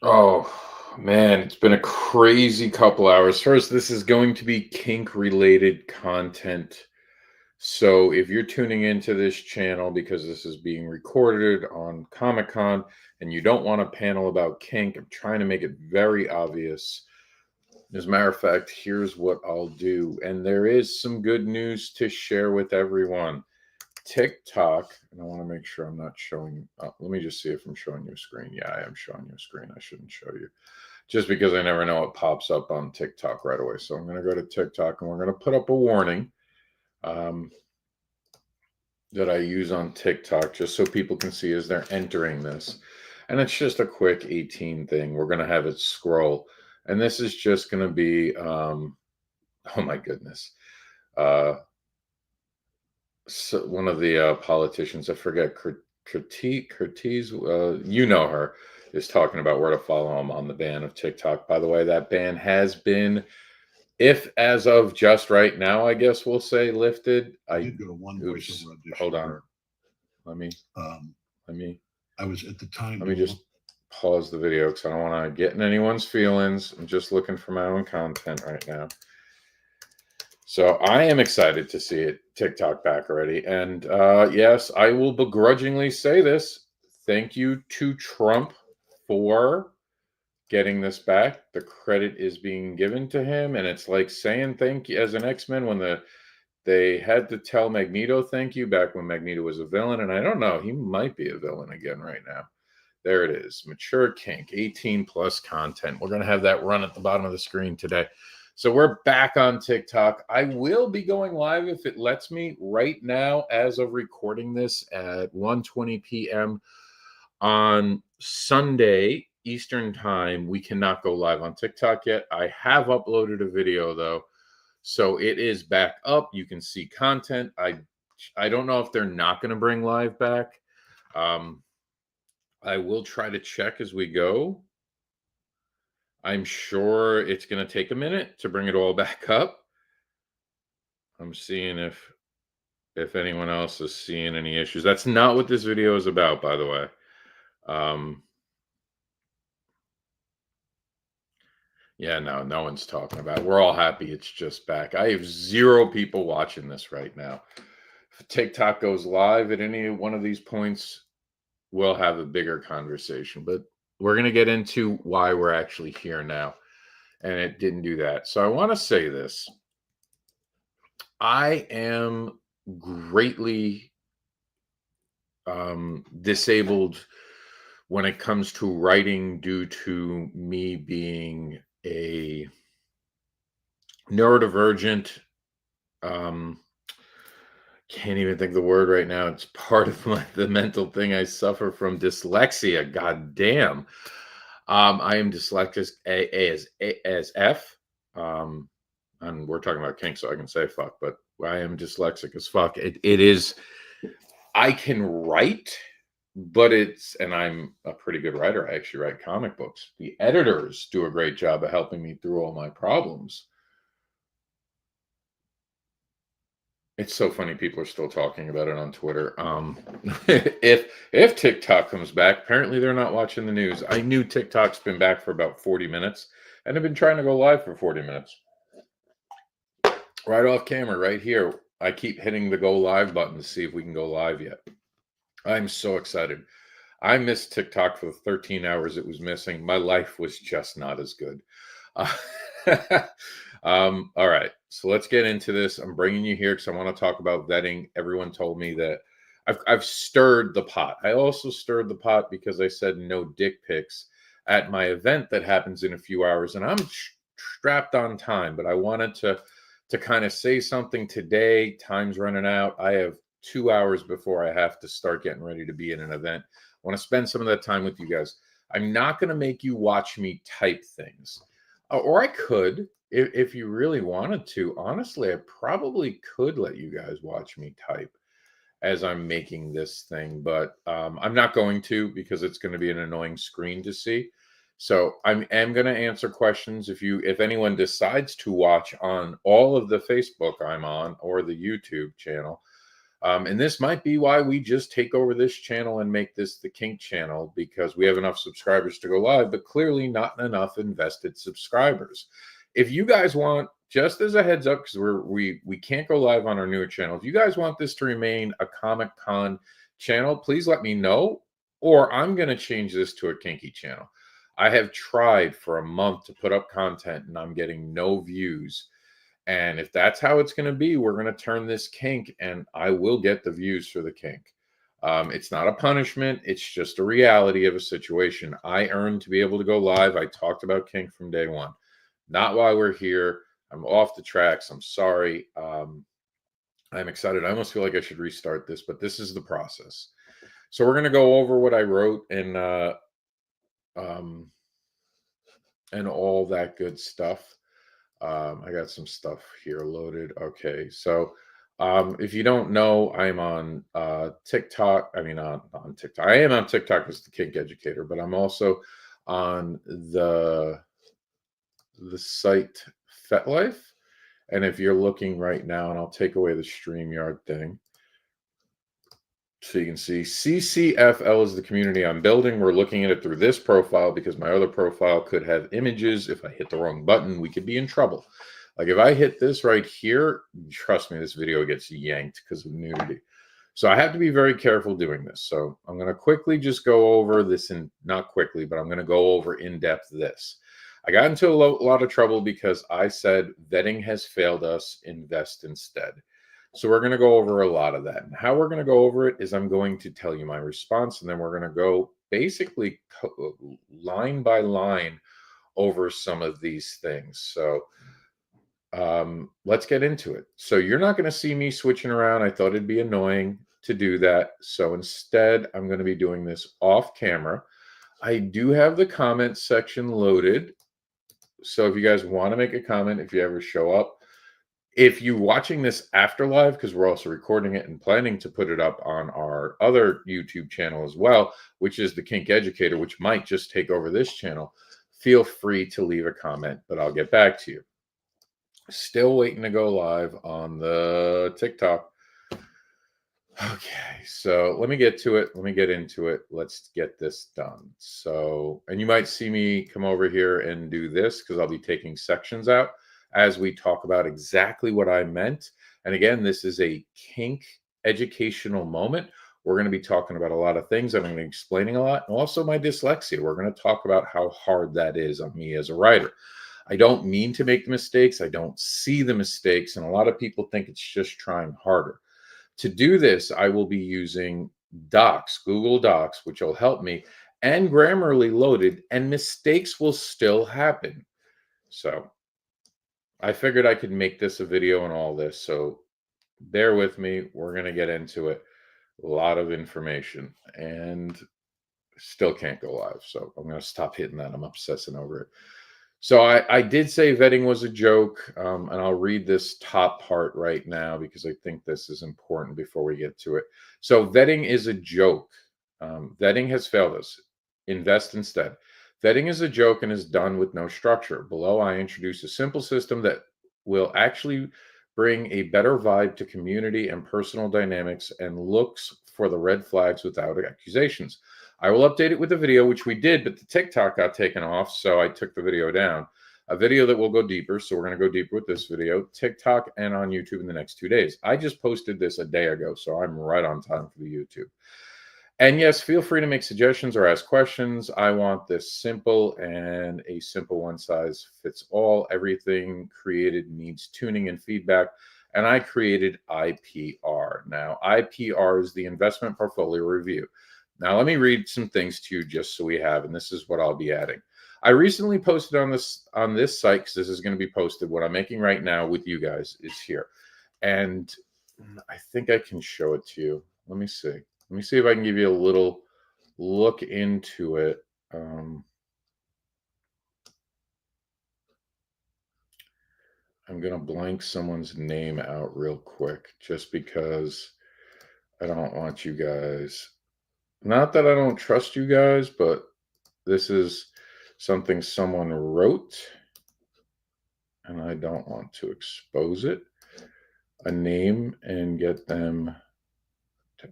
Oh man, it's been a crazy couple hours. First, this is going to be kink related content. So if you're tuning into this channel because this is being recorded on Comic Con and you don't want a panel about kink, I'm trying to make it very obvious. As a matter of fact, here's what I'll do. And there is some good news to share with everyone. TikTok, and I want to make sure I'm not showing. Let me just see if I'm showing you a screen. Yeah, I am showing you a screen. I shouldn't show you just because I never know what pops up on TikTok right away. So I'm going to go to TikTok and we're going to put up a warning um, that I use on TikTok just so people can see as they're entering this. And it's just a quick 18 thing. We're going to have it scroll. And this is just going to be, oh my goodness. Uh, so one of the politicians, I forget, Curtiz, you know her, is talking about where to follow him on the ban of TikTok. By the way, that ban has been, if as of just right now, I guess we'll say lifted. I did go to one Oops, voiceover audition. hold on. Where, Let me. I was at the time. Let me just pause the video because I don't want to get in anyone's feelings. I'm just looking for my own content right now. So I am excited to see it TikTok back already. And yes, I will begrudgingly say this. Thank you to Trump for getting this back. The credit is being given to him. And it's like saying thank you as an X-Men when they had to tell Magneto thank you back when Magneto was a villain. And I don't know, he might be a villain again right now. There it is. Mature kink, 18 plus content. We're going to have that run at the bottom of the screen today. So we're back on TikTok. I will be going live if it lets me right now as of recording this at 1:20 p.m. on Sunday Eastern Time. We cannot go live on TikTok yet. I have uploaded a video though. So it is back up. You can see content. I don't know if they're not going to bring live back. I will try to check as we go. I'm sure it's going to take a minute to bring it all back up. I'm seeing if anyone else is seeing any issues. That's not what this video is about, by the way. Yeah, no one's talking about it. We're all happy it's just back. I have 0 people watching this right now. If TikTok goes live at any one of these points, we'll have a bigger conversation. But we're going to get into why we're actually here now. And it didn't do that. So I want to say this. I am greatly disabled when it comes to writing due to me being a neurodivergent. Can't even think of the word right now. It's part of the mental thing I suffer from, dyslexia. God damn. I am dyslexic as F. And we're talking about kink, so I can say fuck, but I am dyslexic as fuck. It is, I can write, but and I'm a pretty good writer. I actually write comic books. The editors do a great job of helping me through all my problems. It's so funny people are still talking about it on Twitter. If TikTok comes back, apparently they're not watching the news. I knew TikTok's been back for about 40 minutes, and I've been trying to go live for 40 minutes. Right off camera, right here. I keep hitting the go live button to see if we can go live yet. I'm so excited. I missed TikTok for the 13 hours it was missing. My life was just not as good. All right, so let's get into this. I'm bringing you here because I want to talk about vetting. Everyone told me that I've stirred the pot. I also stirred the pot because I said no dick pics at my event that happens in a few hours, and I'm strapped on time. But I wanted to kind of say something today. Time's running out. I have 2 hours before I have to start getting ready to be in an event. I want to spend some of that time with you guys. I'm not going to make you watch me type things. Or I could, if you really wanted to. Honestly, I probably could let you guys watch me type as I'm making this thing, but I'm not going to because it's going to be an annoying screen to see. So I am going to answer questions. If anyone decides to watch on all of the Facebook I'm on or the YouTube channel, And this might be why we just take over this channel and make this the Kink channel, because we have enough subscribers to go live, but clearly not enough invested subscribers. If you guys want, just as a heads up, because we can't go live on our newer channel, if you guys want this to remain a Comic Con channel, please let me know, or I'm going to change this to a kinky channel. I have tried for a month to put up content and I'm getting no views. And if that's how it's going to be, we're going to turn this kink and I will get the views for the kink. It's not a punishment. It's just a reality of a situation. I earned to be able to go live. I talked about kink from day one. Not while we're here. I'm off the tracks. I'm sorry. I'm excited. I almost feel like I should restart this, but this is the process. So we're going to go over what I wrote and all that good stuff. I got some stuff here loaded. Okay, so if you don't know, I'm on TikTok. I mean, on TikTok. I am on TikTok as the Kink Educator, but I'm also on the site Fetlife. And if you're looking right now, and I'll take away the StreamYard thing, so you can see CCFL is the community I'm building. We're looking at it through this profile because my other profile could have images. If I hit the wrong button, we could be in trouble. Like if I hit this right here, trust me, this video gets yanked because of nudity. So I have to be very careful doing this. So I'm going to quickly just go over this, and not quickly, but I'm going to go over in depth this. I got into a lot of trouble because I said vetting has failed us, invest instead. So we're going to go over a lot of that. And how we're going to go over it is I'm going to tell you my response, and then we're going to go basically line by line over some of these things. So let's get into it. So you're not going to see me switching around. I thought it'd be annoying to do that. So instead, I'm going to be doing this off camera. I do have the comment section loaded. So if you guys want to make a comment, if you ever show up, if you're watching this after live, because we're also recording it and planning to put it up on our other YouTube channel as well, which is the Kink Educator, which might just take over this channel, feel free to leave a comment, but I'll get back to you. Still waiting to go live on the TikTok. Okay, so let me get to it. Let me get into it. Let's get this done. So, and you might see me come over here and do this because I'll be taking sections out as we talk about exactly what I meant. And again, this is a kink educational moment. We're going to be talking about a lot of things. I'm going to be explaining a lot, and also my dyslexia. We're going to talk about how hard that is on me as a writer. I don't mean to make the mistakes. I don't see the mistakes. And a lot of people think it's just trying harder. To do this, I will be using Docs, Google Docs, which will help me, and Grammarly loaded, and mistakes will still happen. So I figured I could make this a video and all this. So bear with me. We're going to get into it. A lot of information, and still can't go live. So I'm going to stop hitting that. I'm obsessing over it. So I did say vetting was a joke, and I'll read this top part right now because I think this is important before we get to it. So vetting is a joke. Vetting has failed us. Invest instead. Vetting is a joke and is done with no structure. Below, I introduce a simple system that will actually bring a better vibe to community and personal dynamics and looks for the red flags without accusations. I will update it with a video, which we did, but the TikTok got taken off, so I took the video down. A video that will go deeper, so we're going to go deeper with this video, TikTok and on YouTube in the next 2 days. I just posted this a day ago, so I'm right on time for the YouTube. And yes, feel free to make suggestions or ask questions. I want this simple and a simple one-size-fits-all. Everything created needs tuning and feedback, and I created IPR. Now, IPR is the Investment Portfolio Review. Now, let me read some things to you just so we have, and this is what I'll be adding. I recently posted on this site, because this is going to be posted. What I'm making right now with you guys is here. And I think I can show it to you. Let me see. Let me see if I can give you a little look into it. I'm going to blank someone's name out real quick just because I don't want you guys... Not that I don't trust you guys, but this is something someone wrote, and I don't want to expose it. A name and get them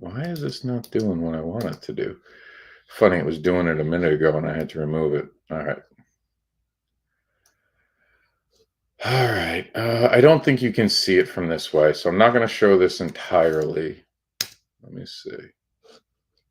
Why is this not doing what I want it to do? Funny, it was doing it a minute ago and I had to remove it. All right. All right. I don't think you can see it from this way, so I'm not going to show this entirely. Let me see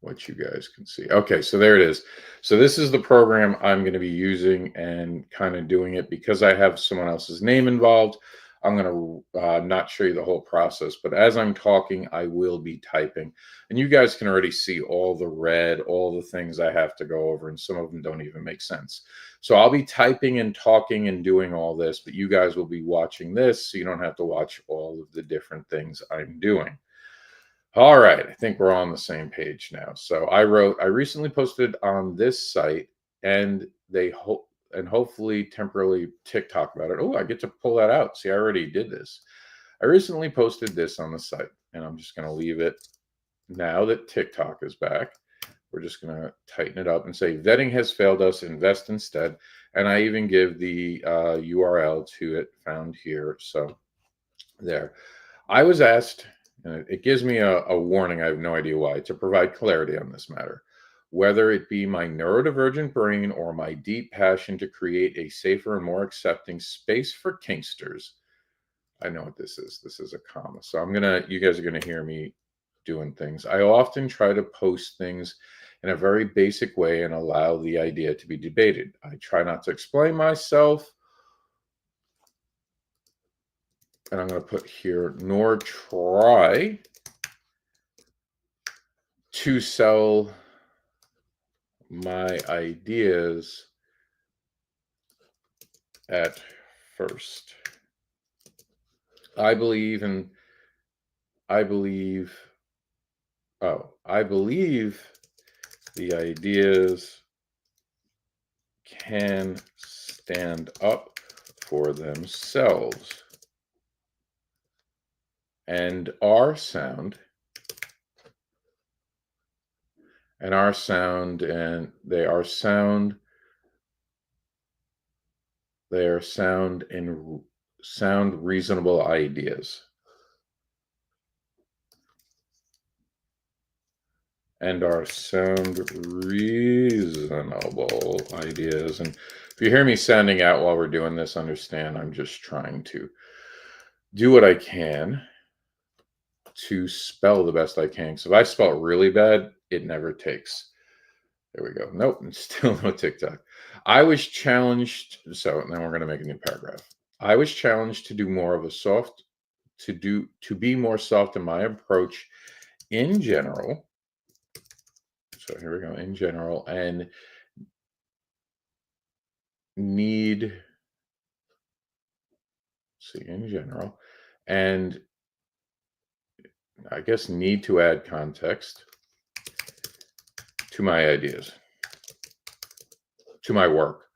what you guys can see. Okay, so there it is. So this is the program I'm going to be using and kind of doing it because I have someone else's name involved. I'm going to not show you the whole process, but as I'm talking, I will be typing. And you guys can already see all the red, all the things I have to go over, and some of them don't even make sense. So I'll be typing and talking and doing all this, but you guys will be watching this, so you don't have to watch all of the different things I'm doing. All right, I think we're on the same page now. So I recently posted on this site, and hopefully temporarily TikTok about it. Oh, I get to pull that out. See, I already did this. I recently posted this on the site, and I'm just going to leave it now that TikTok is back. We're just going to tighten it up and say vetting has failed us, invest instead. And I even give the URL to it found here. So there. I was asked, and it gives me a warning, I have no idea why, to provide clarity on this matter. Whether it be my neurodivergent brain or my deep passion to create a safer and more accepting space for kinksters. I know what this is. This is a comma. So you guys are gonna hear me doing things. I often try to post things in a very basic way and allow the idea to be debated. I try not to explain myself. And I'm going to put here, nor try to sell my ideas at first. I believe the ideas can stand up for themselves and are sound, and they are sound and sound reasonable ideas. And are sound reasonable ideas. And if you hear me sounding out while we're doing this, understand I'm just trying to do what I can to spell the best I can. So if I spell it really bad, it never takes. There we go. Nope, still no TikTok. I was challenged. So then we're going to make a new paragraph. I was challenged to do more of a to be more soft in my approach in general. So here we go, in general, and in general, and I guess need to add context to my ideas, to my work,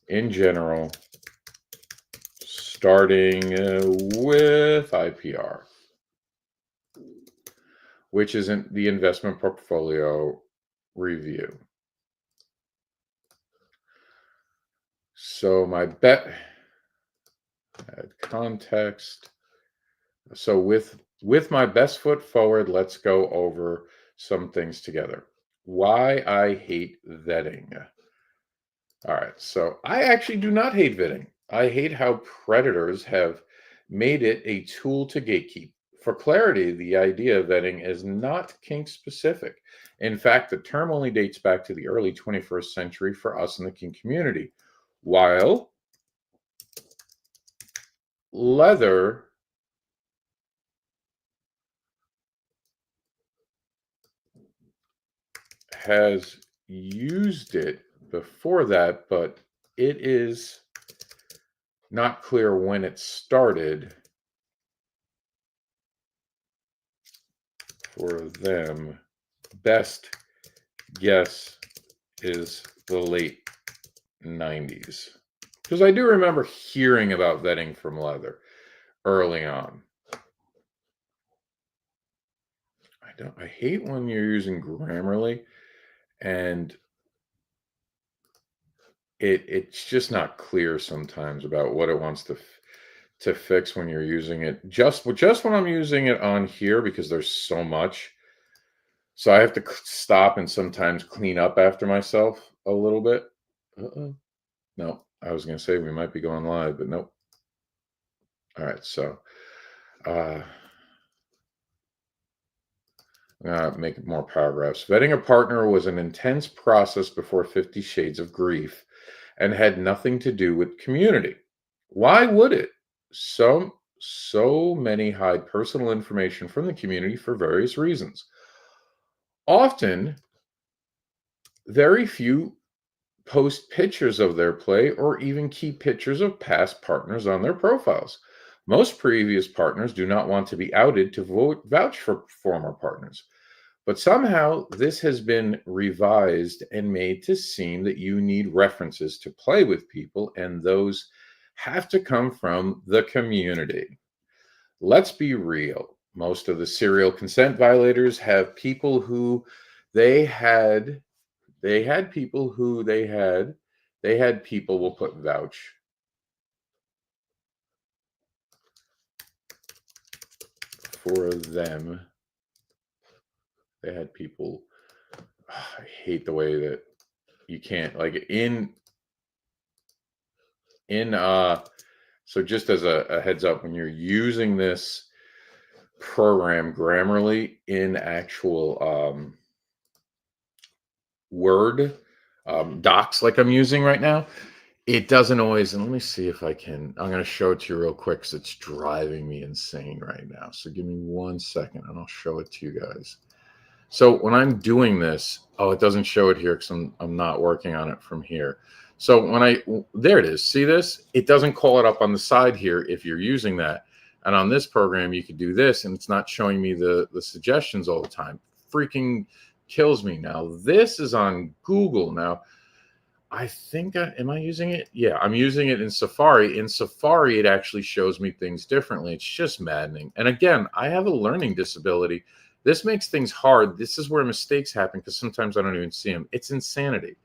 in general, starting with IPR, which isn't the investment portfolio review. So my bet, add context. So with my best foot forward, let's go over some things together. Why I hate vetting. All right, so I actually do not hate vetting. I hate how predators have made it a tool to gatekeep. For clarity, the idea of vetting is not kink specific. In fact, the term only dates back to the early 21st century for us in the kink community. While leather has used it before that, but it is not clear when it started for them. Best guess is the late 90s. Because I do remember hearing about vetting from leather early on. I hate when you're using Grammarly and it's just not clear sometimes about what it wants to fix when you're using it. Just when I'm using it on here, because there's so much, So I have to stop and sometimes clean up after myself a little bit. Uh-oh. No, I was going to say we might be going live, but nope. All right, so I'm going to make more paragraphs. Vetting a partner was an intense process before 50 Shades of Grief and had nothing to do with community. Why would it? So many hide personal information from the community for various reasons. Often, very few post pictures of their play or even keep pictures of past partners on their profiles. Most previous partners do not want to be outed to vouch for former partners. But somehow this has been revised and made to seem that you need references to play with people, and those have to come from the community. Let's be real. Most of the serial consent violators have people who they had people who they had people, will put vouch for them. They had people, I hate the way that you can't, like, so just as a heads up, when you're using this program Grammarly in actual Word docs like I'm using right now, it doesn't always, and let me see if I'm going to show it to you real quick because it's driving me insane right now. So give me 1 second and I'll show it to you guys. So when I'm doing this, it doesn't show it here because I'm not working on it from here. So there it is. See this? It doesn't call it up on the side here if you're using that. And on this program, you could do this, and it's not showing me the suggestions all the time. Freaking kills me. Now, this is on Google. Now, I think, am I using it? Yeah, I'm using it in Safari. In Safari, it actually shows me things differently. It's just maddening. And again, I have a learning disability. This makes things hard. This is where mistakes happen because sometimes I don't even see them. It's insanity.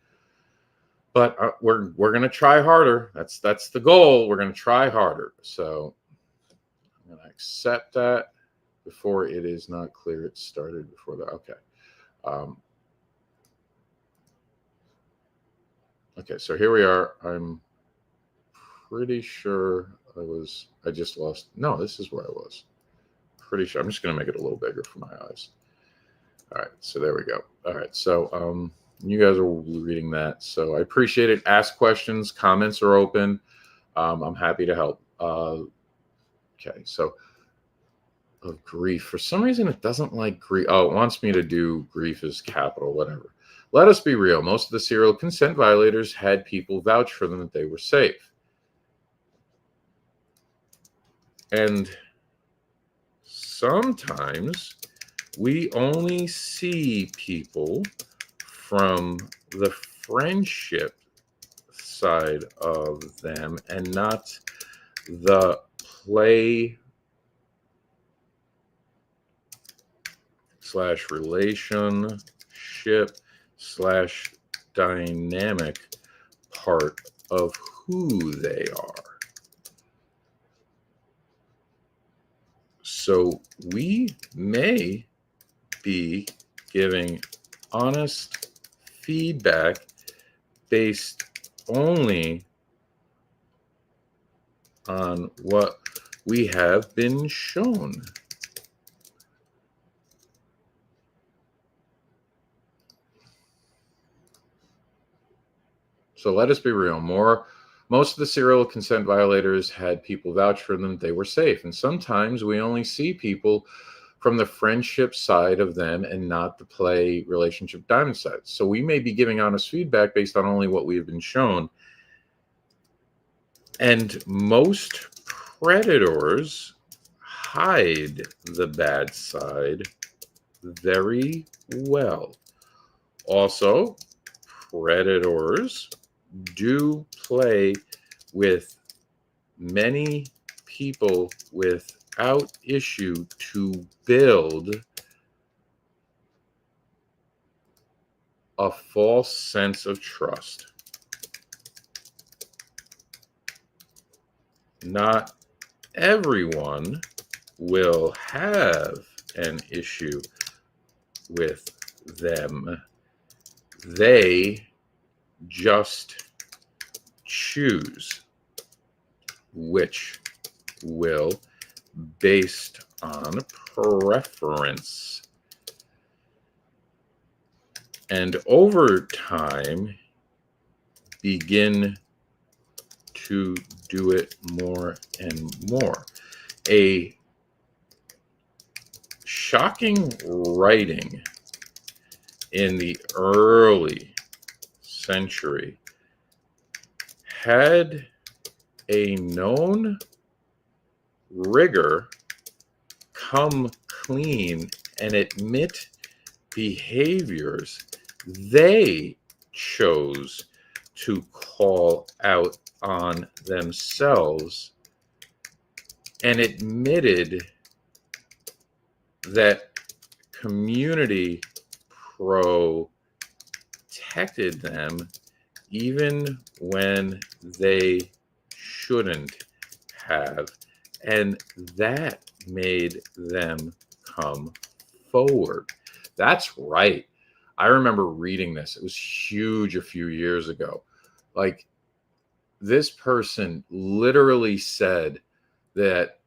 But we're going to try harder. That's the goal. We're going to try harder. So I'm going to accept that before it is not clear. It started before that. Okay. Okay, so here we are. I'm pretty sure I just lost. No, this is where I was. Pretty sure. I'm just going to make it a little bigger for my eyes. All right, so there we go. All right, so you guys are reading that. So I appreciate it. Ask questions. Comments are open. I'm happy to help. Okay, so of grief. For some reason, it doesn't like grief. Oh, it wants me to do grief as capital, whatever. Let us be real. Most of the serial consent violators had people vouch for them that they were safe. And sometimes we only see people from the friendship side of them and not the play / relationship / dynamic part of who they are. So we may be giving honest feedback based only on what we have been shown. So let us be real. Most of the serial consent violators had people vouch for them. They were safe. And sometimes we only see people from the friendship side of them and not the play relationship diamond side. So we may be giving honest feedback based on only what we have been shown. And most predators hide the bad side very well. Also, predators do play with many people without issue to build a false sense of trust. Not everyone will have an issue with them. They just choose which will, based on preference, and over time begin to do it more and more. A shocking writing in the early century had a known rigor come clean and admit behaviors they chose to call out on themselves, and admitted that community protected them even when they shouldn't have, and that made them come forward. That's right. I remember reading this. It was huge a few years ago. Like, this person literally said that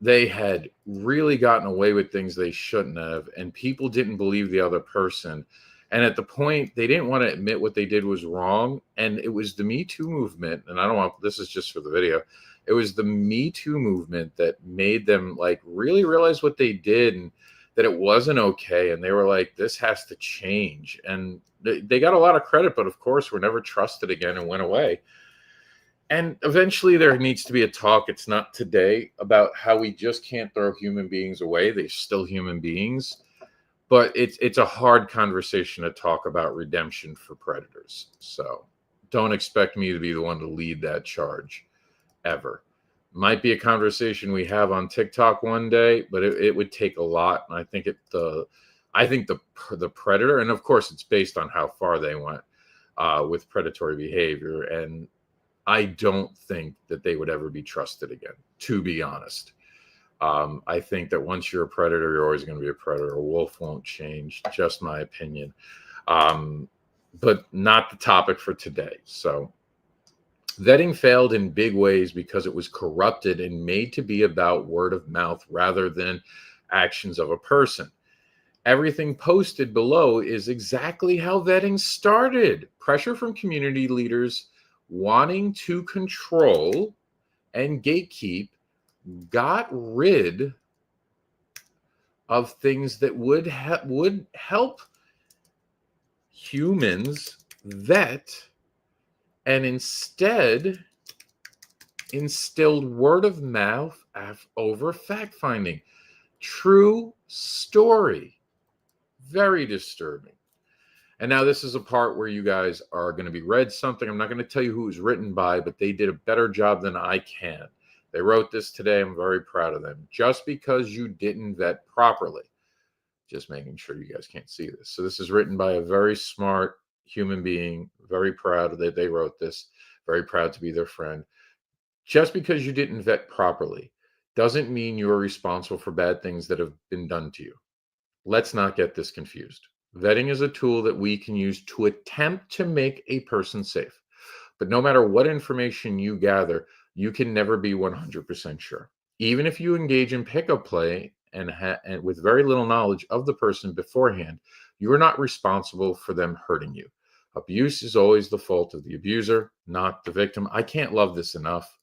they had really gotten away with things they shouldn't have, and people didn't believe the other person. And at the point, they didn't want to admit what they did was wrong. And it was the Me Too movement. And I don't want, this is just for the video. It was the Me Too movement that made them like really realize what they did and that it wasn't okay. And they were like, this has to change. And they got a lot of credit, but of course, were never trusted again and went away. And eventually there needs to be a talk. It's not today, about how we just can't throw human beings away. They're still human beings. But it's a hard conversation to talk about redemption for predators. So don't expect me to be the one to lead that charge ever. Might be a conversation we have on TikTok one day, but it would take a lot. And I think the predator, and of course it's based on how far they went with predatory behavior. And I don't think that they would ever be trusted again, to be honest. I think that once you're a predator, you're always going to be a predator. A wolf won't change, just my opinion. But not the topic for today. So vetting failed in big ways because it was corrupted and made to be about word of mouth rather than actions of a person. Everything posted below is exactly how vetting started. Pressure from community leaders wanting to control and gatekeep got rid of things that would help humans vet, and instead instilled word of mouth over fact finding. True story. Very disturbing. And now this is a part where you guys are going to be read something. I'm not going to tell you who it was written by, but they did a better job than I can. They wrote this today. I'm very proud of them. Just because you didn't vet properly. Just making sure you guys can't see this. So this is written by a very smart human being. Very proud that they wrote this. Very proud to be their friend. Just because you didn't vet properly doesn't mean you are responsible for bad things that have been done to you. Let's not get this confused. Vetting is a tool that we can use to attempt to make a person safe. But no matter what information you gather, you can never be 100% sure. Even if you engage in pickup play and with very little knowledge of the person beforehand, you are not responsible for them hurting you. Abuse is always the fault of the abuser, not the victim. I can't love this enough.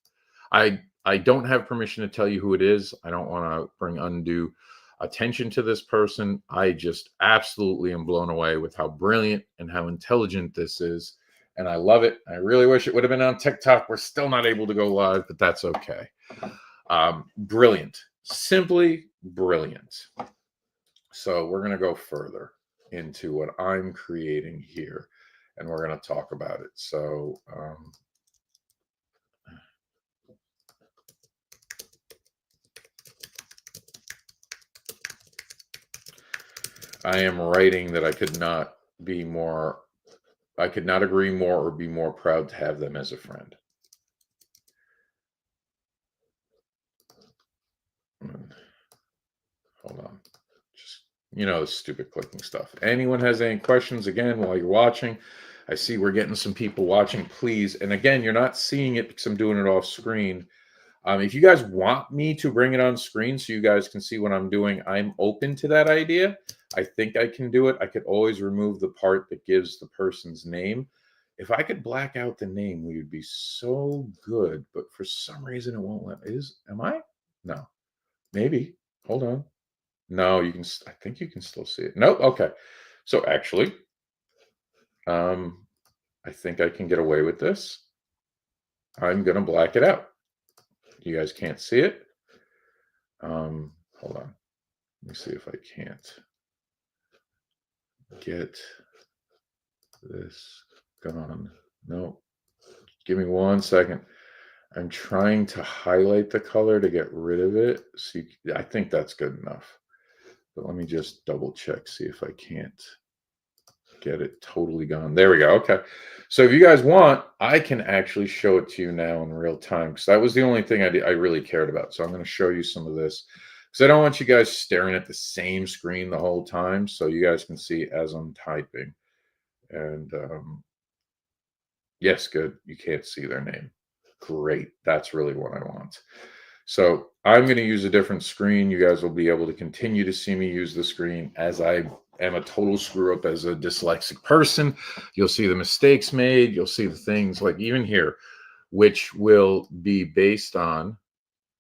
I don't have permission to tell you who it is. I don't want to bring undue attention to this person. I just absolutely am blown away with how brilliant and how intelligent this is. And I love it. I really wish it would have been on TikTok. We're still not able to go live, but that's okay. Brilliant. Simply brilliant. So we're going to go further into what I'm creating here, and we're going to talk about it. So I am writing that I could not agree more or be more proud to have them as a friend. Hold on. Just You know, the stupid clicking stuff. Anyone has any questions, again, while you're watching? I see we're getting some people watching, please. And again, you're not seeing it because I'm doing it off screen. If you guys want me to bring it on screen so you guys can see what I'm doing, I'm open to that idea. I think I can do it. I could always remove the part that gives the person's name. If I could black out the name, we would be so good. But for some reason, it won't let. Am I? No. Maybe. Hold on. No, you can. I think you can still see it. Nope. Okay. So actually, I think I can get away with this. I'm gonna black it out. You guys can't see it. Hold on. Let me see if I can't get this gone. No. Give me 1 second. I'm trying to highlight the color to get rid of it. See, I think that's good enough. But let me just double check, see if I can't get it totally gone. There we go. Okay. So if you guys want, I can actually show it to you now in real time, because that was the only thing I really cared about. So I'm going to show you some of this, because I don't want you guys staring at the same screen the whole time. So you guys can see as I'm typing. And yes, good. You can't see their name. Great. That's really what I want. So I'm going to use a different screen. You guys will be able to continue to see me use the screen, as I am a total screw up as a dyslexic person. You'll see the mistakes made. You'll see the things like even here, which will be based on,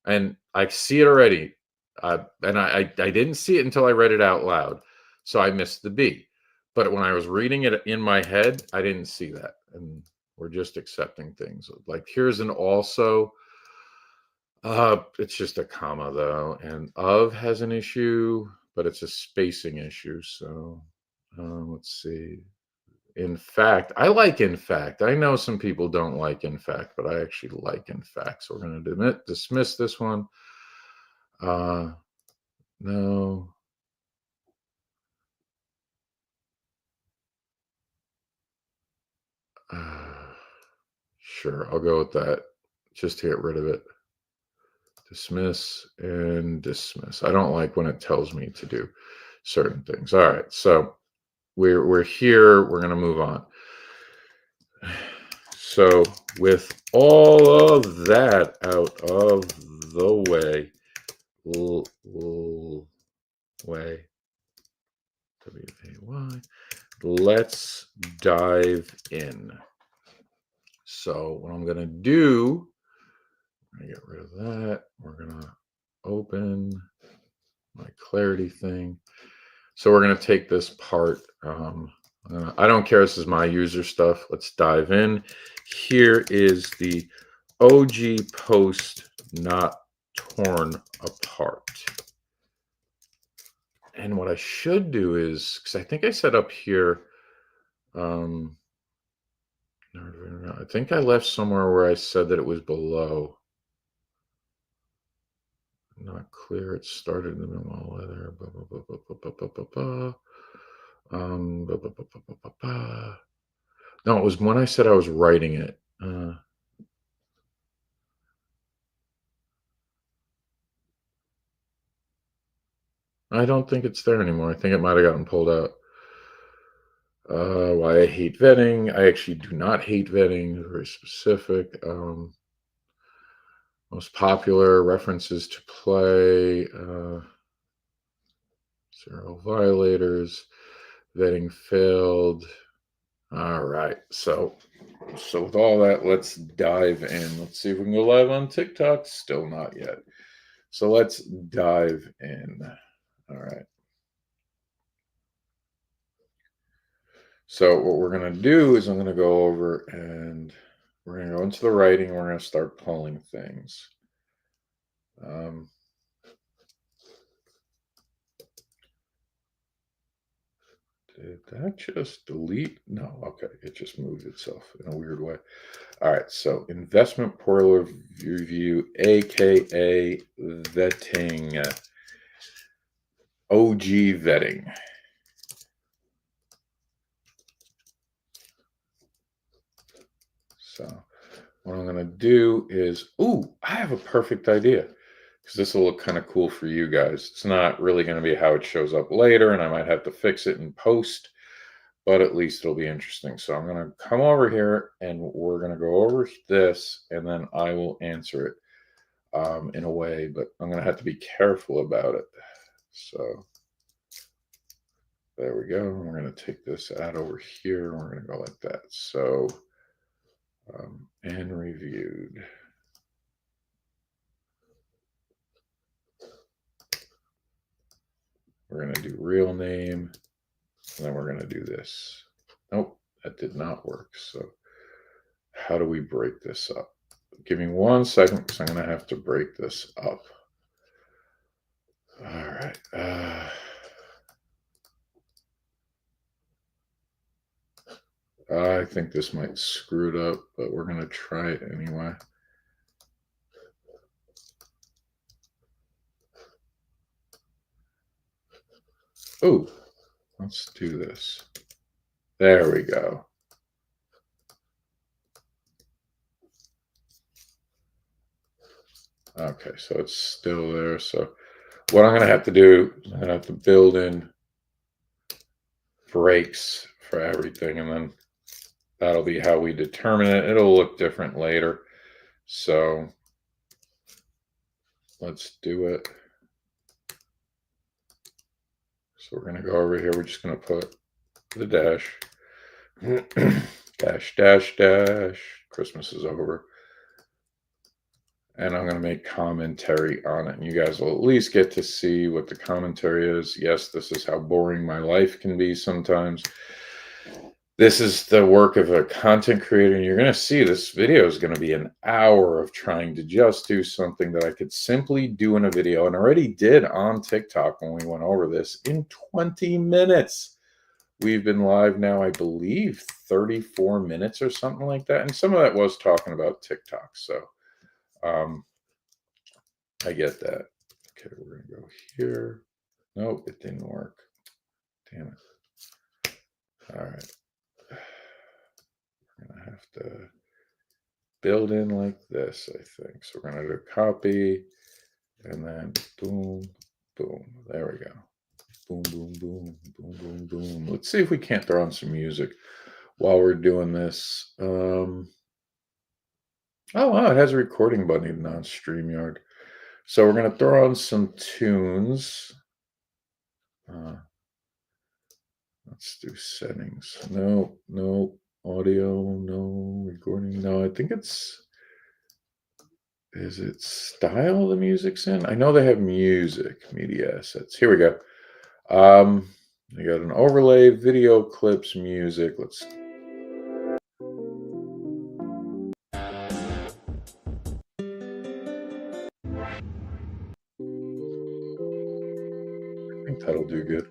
and I see it already. And I didn't see it until I read it out loud. So I missed the B. But when I was reading it in my head, I didn't see that. And we're just accepting things. Like here's an also. It's just a comma though, and of has an issue, but it's a spacing issue. So let's see. In fact, I like in fact. I know some people don't like in fact, but I actually like in fact. So we're going to dismiss this one. No. Sure, I'll go with that. Just to get rid of it. Dismiss and dismiss. I don't like when it tells me to do certain things. All right, so we're here. We're going to move on. So with all of that out of the way, W-A-Y, let's dive in. So what I'm going to do, I'm going to get rid of that. We're going to open my clarity thing. So we're going to take this part. I don't care. This is my user stuff. Let's dive in. Here is the OG post not torn apart. And what I should do is, because I think I set up here, I think I left somewhere where I said that it was below. Not clear. It started in the middle leather. No, it was when I said I was writing it. I don't think it's there anymore. I think it might have gotten pulled out. Why I hate vetting. I actually do not hate vetting. Very specific. Most popular references to play. 0 violators. Vetting failed. All right. So with all that, let's dive in. Let's see if we can go live on TikTok. Still not yet. So let's dive in. All right. So what we're going to do is I'm going to go over and we're going to go into the writing. We're going to start pulling things. Did that just delete? No. Okay. It just moved itself in a weird way. All right. So investment portfolio review, AKA vetting, OG vetting. So what I'm going to do is, I have a perfect idea. because this will look kind of cool for you guys. It's not really going to be how it shows up later, and I might have to fix it in post, but at least it'll be interesting. So I'm going to come over here and we're going to go over this, and then I will answer it in a way, but I'm going to have to be careful about it. So there we go. We're going to take this out over here. We're going to go like that. So, and reviewed. We're going to do real name, and then we're going to do this. Nope, that did not work. So how do we break this up? Give me 1 second, because I'm going to have to break this up. All right. I think this might screw it up, but we're going to try it anyway. Oh, let's do this. There we go. Okay, so it's still there. So what I'm going to have to do is I'm going to have to build in breaks for everything, and then that'll be how we determine it. It'll look different later. So let's do it. So we're going to go over here. We're just going to put the dash, dash, dash, dash. Christmas is over. And I'm going to make commentary on it. And you guys will at least get to see what the commentary is. Yes, this is how boring my life can be sometimes. This is the work of a content creator. And you're going to see this video is going to be an hour of trying to just do something that I could simply do in a video, and already did on TikTok when we went over this in 20 minutes. We've been live now, I believe, 34 minutes or something like that. And some of that was talking about TikTok. So I get that. Okay, we're going to go here. Nope, it didn't work. Damn it. All right. We're going to have to build in like this, I think. So we're going to do copy, and then boom, boom. There we go. Boom, boom, boom, boom, boom, boom. Let's see if we can't throw on some music while we're doing this. Oh, wow, it has a recording button on StreamYard. So we're going to throw on some tunes. Let's do settings. No, no. Audio, no. Recording, no. I think it's... Is it style the music's in? I know they have music, media assets. Here we go. We got an overlay, video clips, music. Let's... I think that'll do good.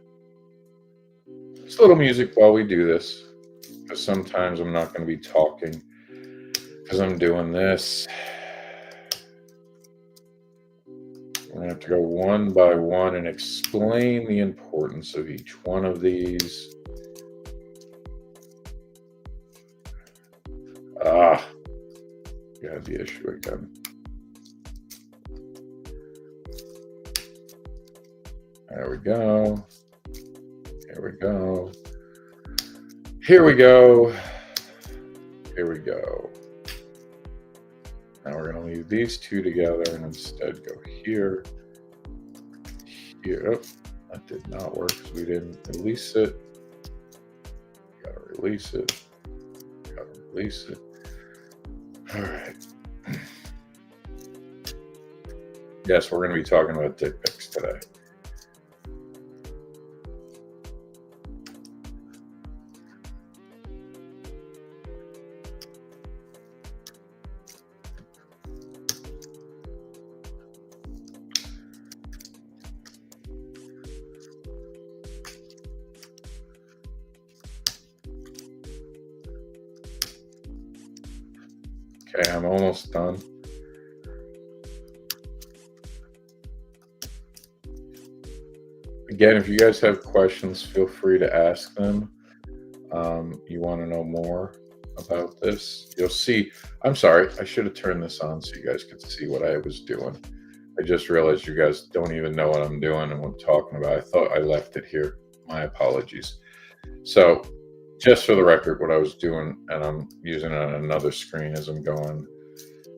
Just a little music while we do this, because sometimes I'm not going to be talking because I'm doing this. We're going to have to go one by one and explain the importance of each one of these. Got the issue again. There we go. Here we go. Here we go. Here we go. Now we're going to leave these two together and instead go here. Here. Oh, that did not work because we didn't release it. Gotta release it. Gotta release it. All right. Yes, we're going to be talking about dick pics today. Okay, I'm almost done. Again, if you guys have questions, feel free to ask them. You want to know more about this? You'll see. I'm sorry, I should have turned this on so you guys could see what I was doing. I just realized you guys don't even know what I'm doing and what I'm talking about. I thought I left it here. My apologies. So just for the record, what I was doing, and I'm using it on another screen as I'm going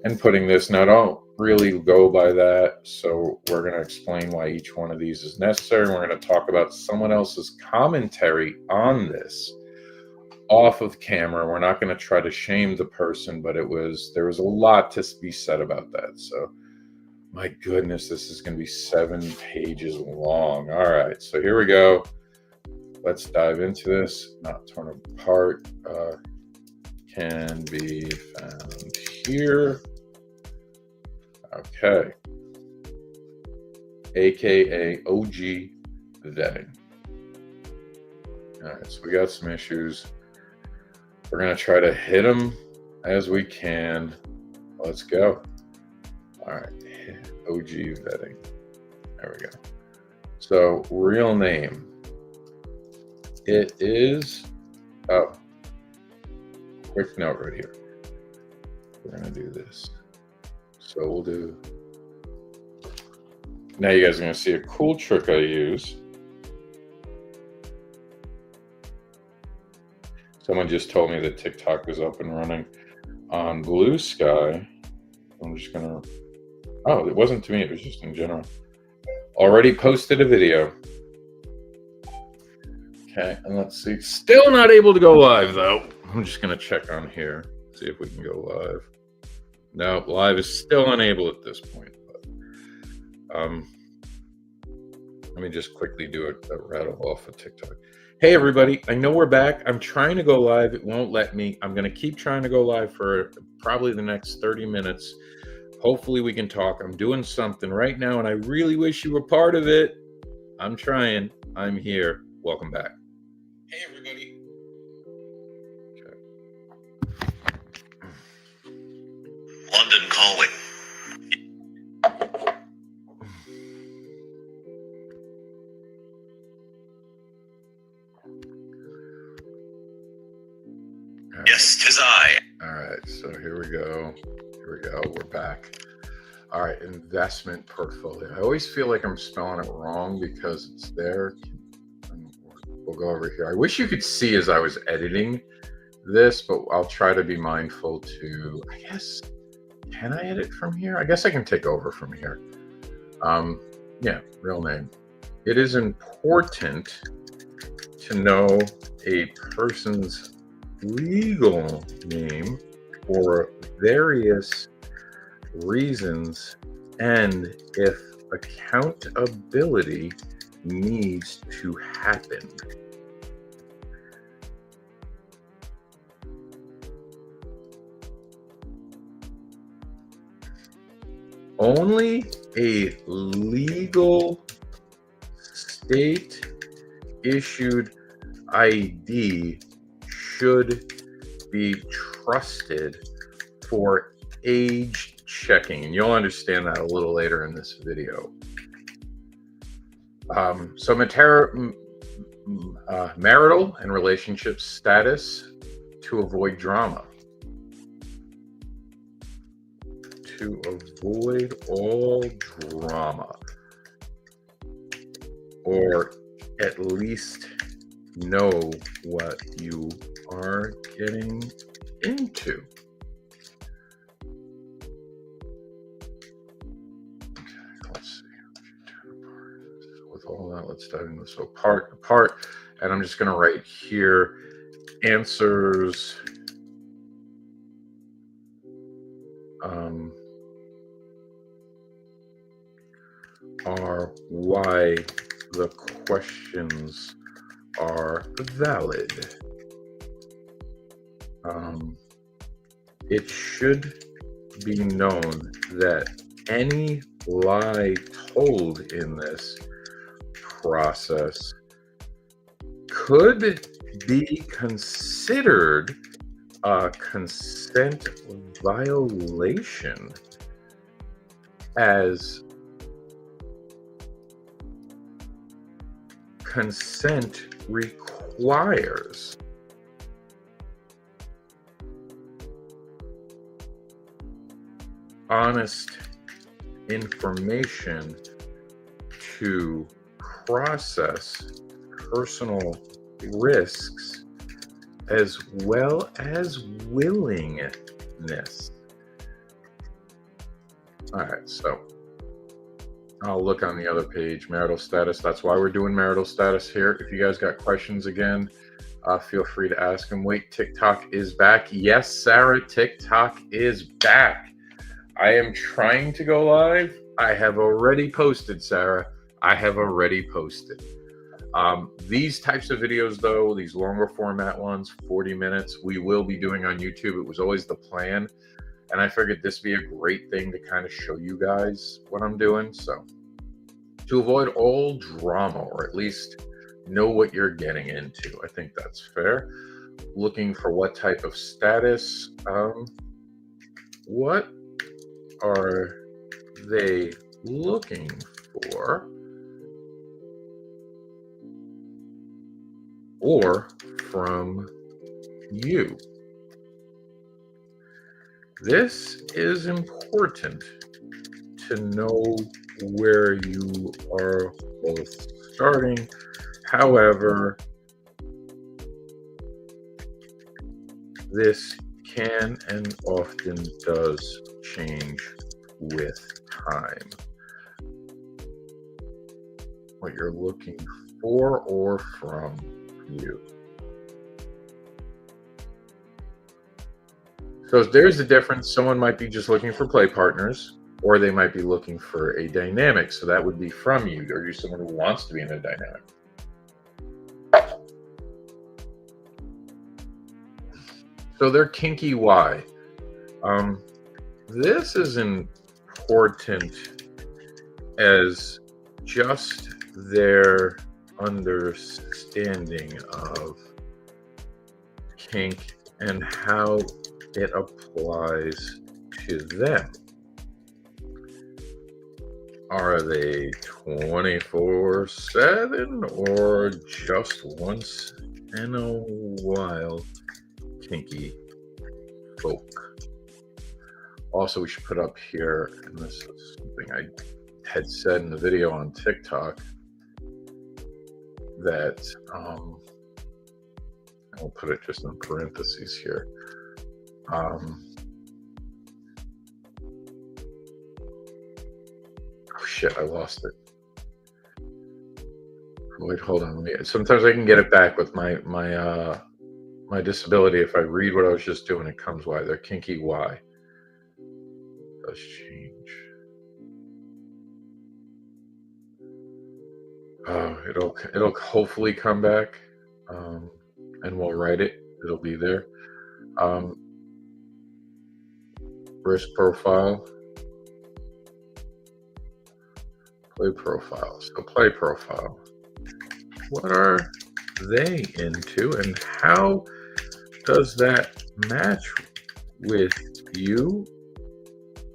and putting this. Now, don't really go by that. So we're going to explain why each one of these is necessary. We're going to talk about someone else's commentary on this off of camera. We're not going to try to shame the person, but there was a lot to be said about that. So my goodness, this is going to be 7 pages long. All right, so here we go. Let's dive into this. Not torn apart. Can be found here. Okay. AKA OG vetting. All right, so we got some issues. We're going to try to hit them as we can. Let's go. All right. OG vetting. There we go. So, real name. It is, oh, quick note right here. We're going to do this. So, we'll do, now you guys are going to see a cool trick I use. Someone just told me that TikTok was up and running on Blue Sky. I'm just going to, oh, it wasn't to me, it was just in general. Already posted a video. Okay, and let's see. Still not able to go live, though. I'm just going to check on here, see if we can go live. No, live is still unable at this point. But, let me just quickly do a rattle off of TikTok. Hey, everybody. I know we're back. I'm trying to go live. It won't let me. I'm going to keep trying to go live for probably the next 30 minutes. Hopefully we can talk. I'm doing something right now, and I really wish you were part of it. I'm trying. I'm here. Welcome back. Hey, everybody. Okay. London calling. Right. Yes, 'tis I. All right, so here we go. Here we go. We're back. All right, investment portfolio. I always feel like I'm spelling it wrong because it's there. We'll go over here. I wish you could see as I was editing this, but I'll try to be mindful to, I guess, can I edit from here? I guess I can take over from here. Yeah, real name. It is important to know a person's legal name for various reasons and if accountability needs to happen. Only a legal state-issued ID should be trusted for age checking, and you'll understand that a little later in this video. So marital and relationship status to avoid drama. To avoid all drama, or at least know what you are getting into. Okay, let's see. With all that, let's dive into this. So apart, and I'm just going to write here answers. Are why the questions are valid. It should be known that any lie told in this process could be considered a consent violation, as consent requires honest information to process personal risks as well as willingness. All right, so I'll look on the other page, marital status. That's why we're doing marital status here. If you guys got questions again, feel free to ask them. Wait, TikTok is back. Yes, Sarah, TikTok is back. I am trying to go live. I have already posted, Sarah. I have already posted. These types of videos, though, these longer format ones, 40 minutes, we will be doing on YouTube. It was always the plan. And I figured this would be a great thing to kind of show you guys what I'm doing. So to avoid all drama, or at least know what you're getting into, I think that's fair. Looking for what type of status, what are they looking for, or from you? This is important to know where you are both starting. However, this can and often does change with time. What you're looking for or from you. So there's the difference. Someone might be just looking for play partners, or they might be looking for a dynamic. So that would be from you. Or you're someone who wants to be in a dynamic. So they're kinky why? This is important as just their understanding of kink and how it applies to them. Are they 24/7 or just once in a while kinky folk? Also, we should put up here, and this is something I had said in the video on TikTok, that I'll put it just in parentheses here. Oh shit, I lost it. Wait, hold on. Sometimes I can get it back with my disability. If I read what I was just doing, it comes why. They're kinky why. Does change. It'll hopefully come back, and we'll write it. It'll be there. Risk profile, play profile. So play profile. What are they into, and how does that match with you?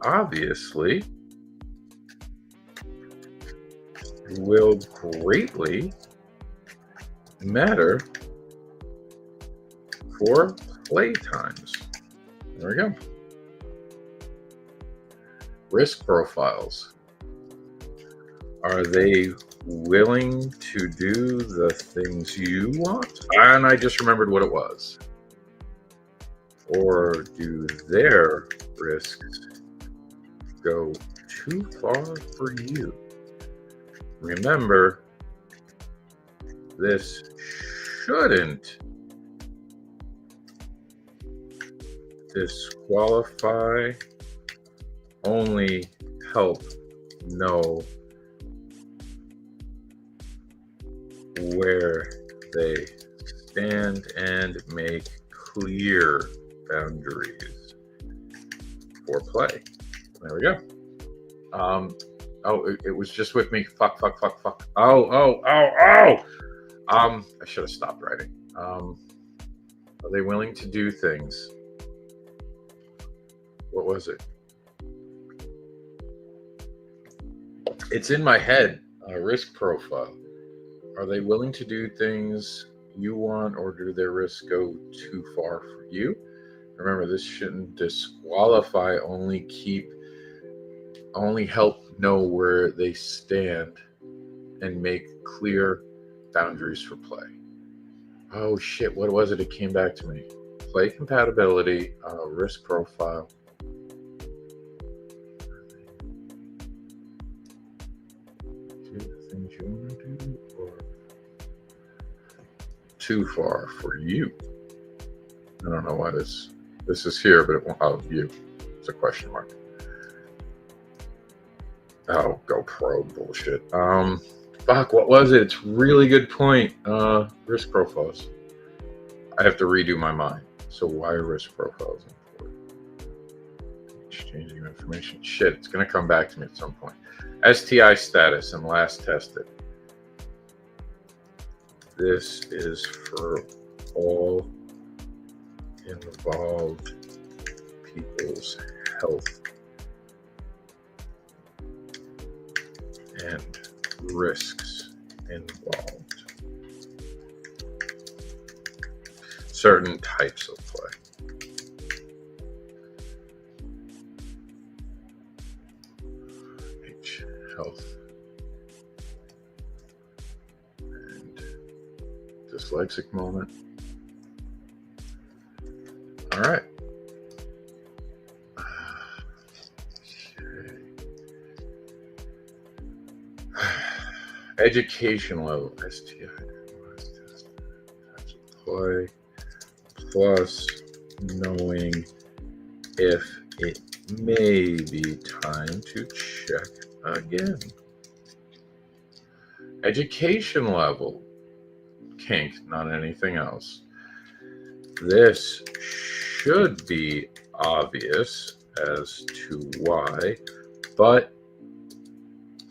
Obviously, will greatly matter for play times. There we go. Risk profiles. Are they willing to do the things you want? And I just remembered what it was. Or do their risks go too far for you? Remember, this shouldn't disqualify, only help know where they stand and make clear boundaries for play. There we go. Oh, it was just with me. Fuck. Oh. I should have stopped writing. Are they willing to do things? What was it? It's in my head. Risk profile. Are they willing to do things you want, or do their risks go too far for you? Remember, this shouldn't disqualify, only keep only help know where they stand and make clear boundaries for play. Oh shit, what was it? It came back to me. Play compatibility, risk profile. Do the things you want to do, or too far for you. I don't know why this is here, but it won't. Oh, you. It's a question mark. Oh, go pro bullshit. Fuck, what was it? It's a really good point. Risk profiles. I have to redo my mind. So why are risk profiles important? Exchanging information. Shit, it's gonna come back to me at some point. STI status and last tested. This is for all involved people's health and risks involved. Certain types of play. H, health. And dyslexic moment. All right. Education level, STI, play, plus knowing if it may be time to check again. Education level, kink, not anything else. This should be obvious as to why, but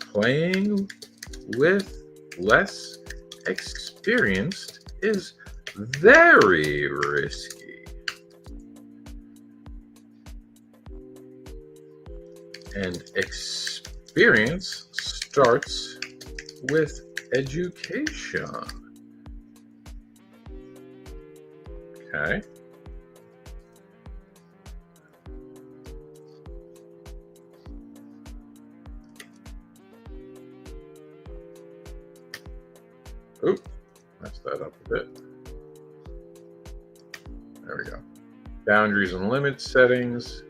playing with less experienced is very risky. And experience starts with education. Okay. Oop, messed that up a bit. There we go. Boundaries and limit settings.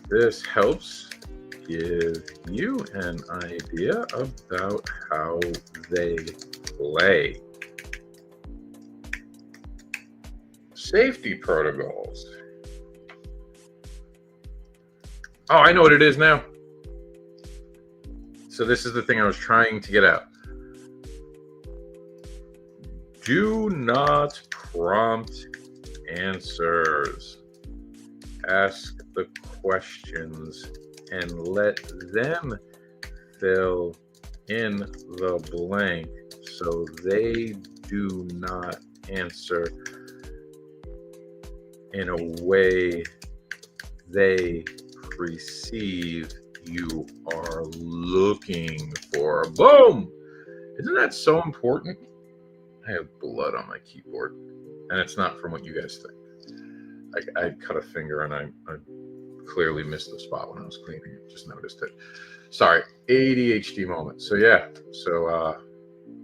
This helps give you an idea about how they play. Safety protocols. Oh, I know what it is now. So this is the thing I was trying to get out. Do not prompt answers. Ask the questions and let them fill in the blank so they do not answer in a way they perceive you are looking for. Boom! Isn't that so important? I have blood on my keyboard, and it's not from what you guys think. I cut a finger and I clearly missed the spot when I was cleaning it. Just noticed it. Sorry, ADHD moment. So yeah,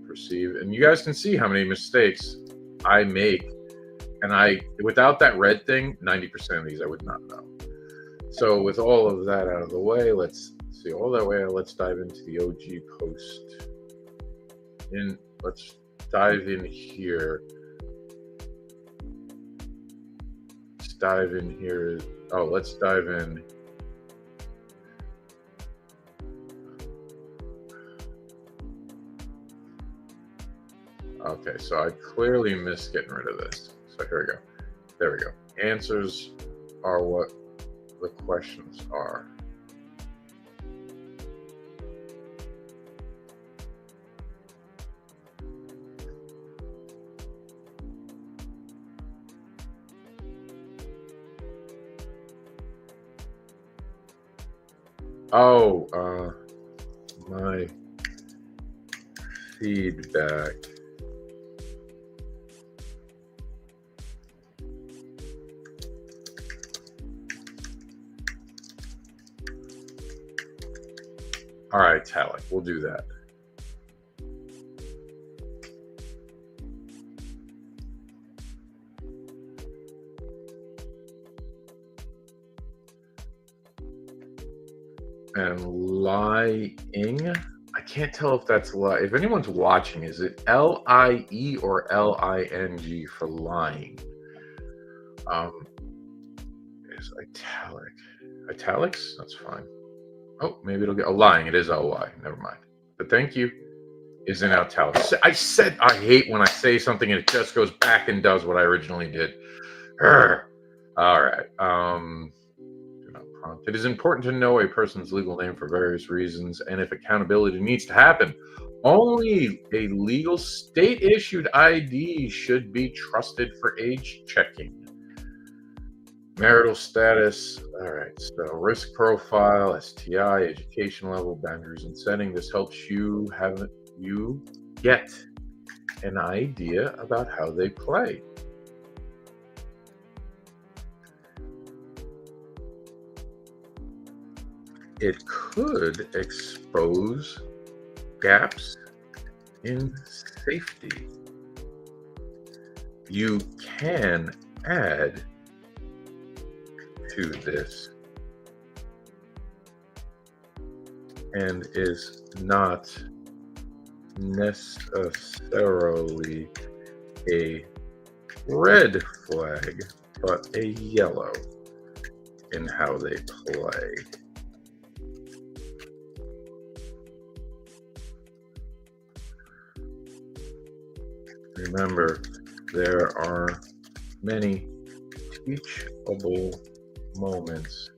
perceive, and you guys can see how many mistakes I make, and without that red thing, 90% of these I would not know. So with all of that out of the way, let's see all that way. Let's dive into the OG post. Let's dive in here. Let's dive in here. Oh, let's dive in. Okay, so I clearly missed getting rid of this. So here we go. There we go. Answers are what the questions are. Oh, my feedback All right, italic. We'll do that. And lying. I can't tell if that's lie. If anyone's watching, is it L-I-E or L-I-N-G for lying? Is italic. Italics? That's fine. Oh, maybe it'll get lying. It is L-Y. Never mind. But thank you. Is in italics. I said I hate when I say something and it just goes back and does what I originally did. Urgh. All right. It is important to know a person's legal name for various reasons, and if accountability needs to happen, only a legal state-issued ID should be trusted for age checking. Marital status. All right, so risk profile, STI, education level, boundaries and setting. This helps you get an idea about how they play. It could expose gaps in safety. You can add to this and is not necessarily a red flag, but a yellow in how they play. Remember, there are many teachable moments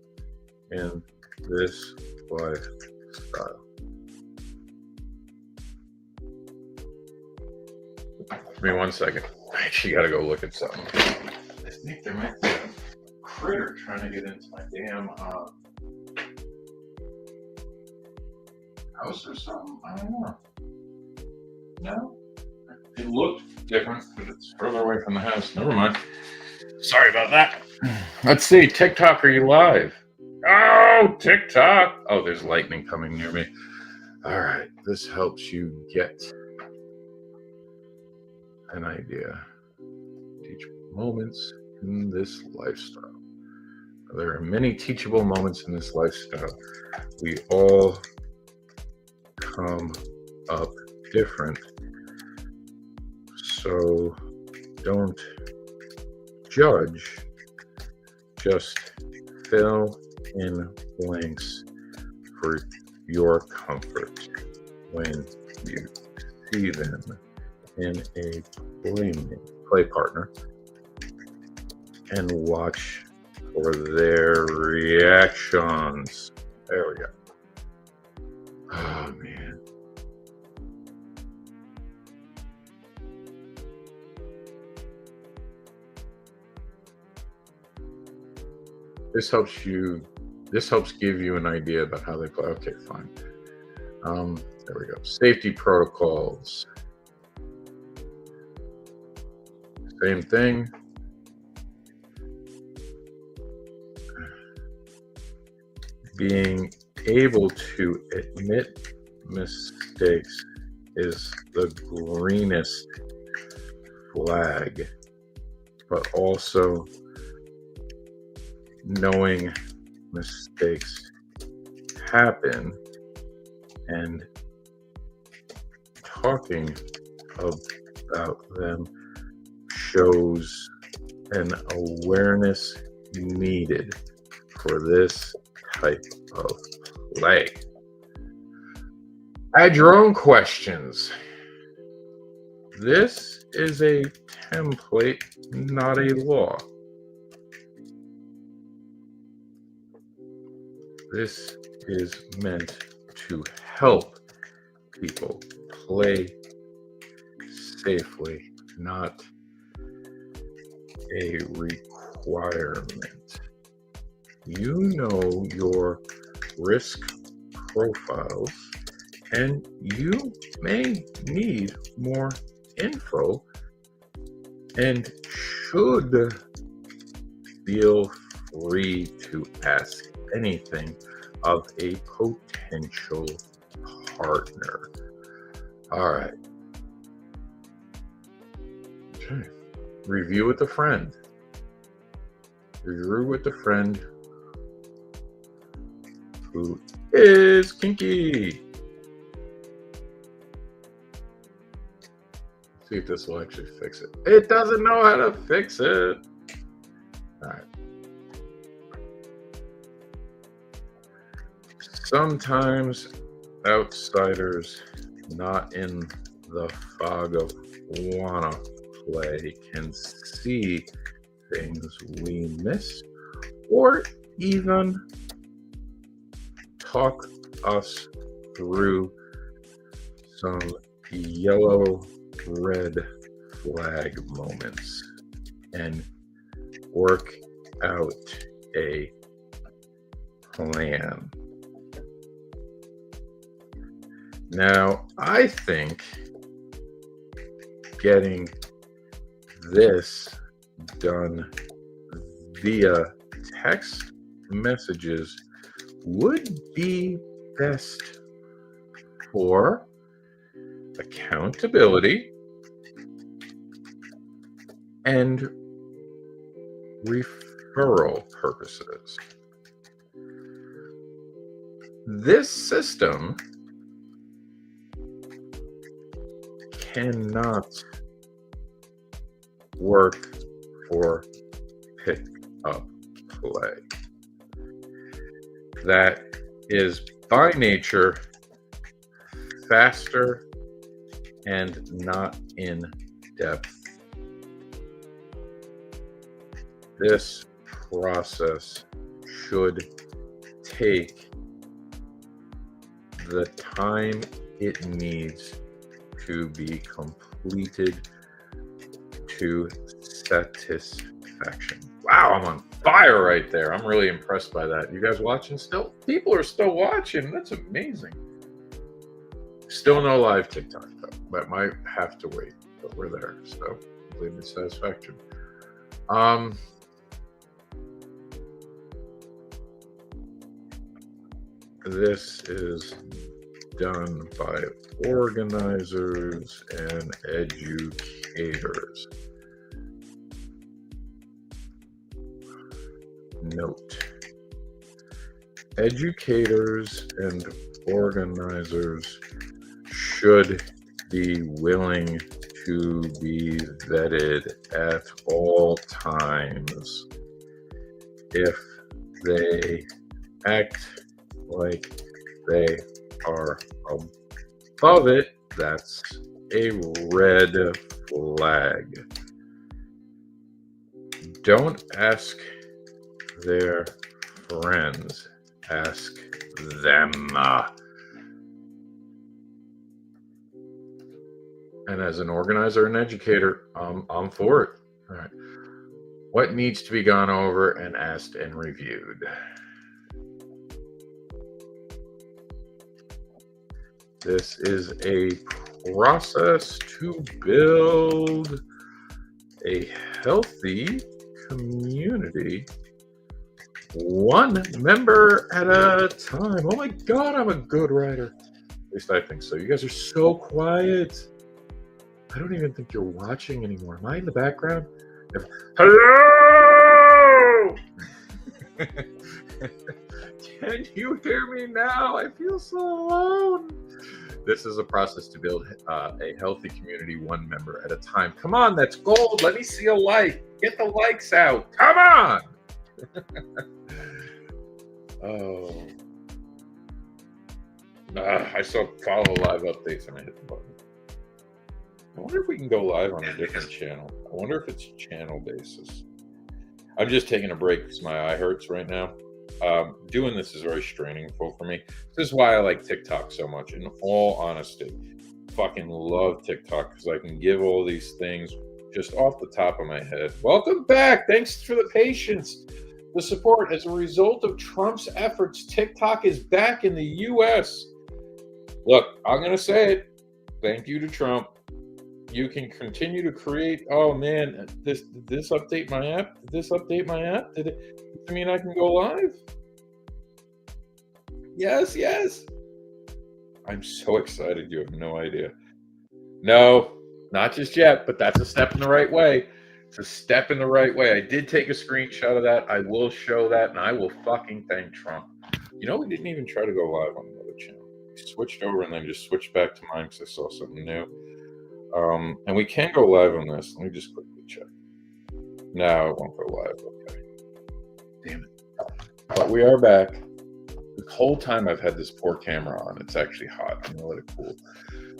in this lifestyle. Give me 1 second. I actually gotta go look at something. I think there might be a critter trying to get into my damn house or something. I don't know. No? It looked different, but it's further away from the house. Never mind. Sorry about that. Let's see. TikTok, are you live? Oh, TikTok. Oh, there's lightning coming near me. All right. This helps you get an idea. Teachable moments in this lifestyle. There are many teachable moments in this lifestyle. We all come up different. So don't judge, just fill in blanks for your comfort when you see them in a play partner and watch for their reactions. There we go. Oh, man. This helps give you an idea about how they play. Okay, fine. There we go. Safety protocols. Same thing. Being able to admit mistakes is the greenest flag, but also knowing mistakes happen and talking about them shows an awareness needed for this type of play. Add your own questions. This is a template, not a law. This is meant to help people play safely, not a requirement. You know your risk profiles, and you may need more info and should feel free to ask anything of a potential partner. All right. Okay. Review with a friend. Review with a friend who is kinky. See if this will actually fix it. It doesn't know how to fix it. All right. Sometimes outsiders not in the fog of wanna play can see things we miss or even talk us through some yellow red flag moments and work out a plan. Now, I think getting this done via text messages would be best for accountability and referral purposes. This system cannot work for pick up play. That is by nature faster and not in depth. This process should take the time it needs to be completed to satisfaction. Wow, I'm on fire right there. I'm really impressed by that. You guys watching still? People are still watching. That's amazing. Still no live TikTok though. That might have to wait, but we're there. So leave me satisfaction. This is done by organizers and educators. Note: educators and organizers should be willing to be vetted at all times. If they act like they are above it, that's a red flag. Don't ask their friends, ask them. And as an organizer and educator, I'm for it. All right. What needs to be gone over and asked and reviewed? This is a process to build a healthy community, one member at a time. Oh my God, I'm a good writer. At least I think so. You guys are so quiet. I don't even think you're watching anymore. Am I in the background? Hello! Can you hear me now? I feel so alone. This is a process to build a healthy community, one member at a time. Come on, that's gold. Let me see a like. Get the likes out. Come on. Oh. I saw follow live updates and I hit the button. I wonder if we can go live on a different channel. I wonder if it's channel basis. I'm just taking a break because my eye hurts right now. Doing this is very straining for me. This is why I like TikTok so much. In all honesty, fucking love TikTok because I can give all these things just off the top of my head. Welcome back. Thanks for the patience, the support. As a result of Trump's efforts, TikTok is back in the U.S. Look, I'm going to say it. Thank you to Trump. You can continue to create. Oh man, did this update my app? Did this update my app? Does it mean I can go live? Yes. I'm so excited. You have no idea. No, not just yet, but that's a step in the right way. It's a step in the right way. I did take a screenshot of that. I will show that, and I will fucking thank Trump. You know, we didn't even try to go live on another channel. We switched over and then just switched back to mine because I saw something new. And we can go live on this. Let me just quickly check. No, it won't go live. Okay. Damn it. But we are back. The whole time I've had this poor camera on. It's actually hot. I'm going to let it cool.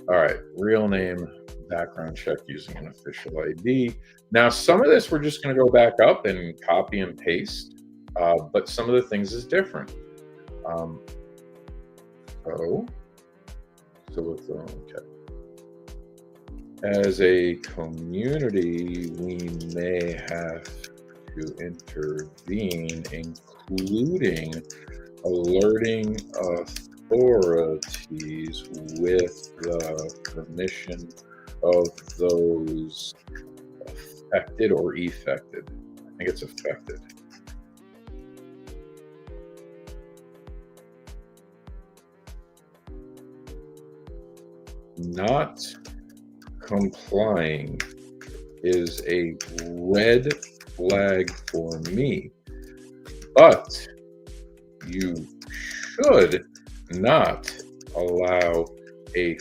All right. Real name, background check using an official ID. Now, some of this we're just going to go back up and copy and paste. But some of the things is different. Okay. As a community, we may have to intervene, including alerting authorities with the permission of those affected or effected. I think it's affected. Not complying is a red flag for me, but you should not allow a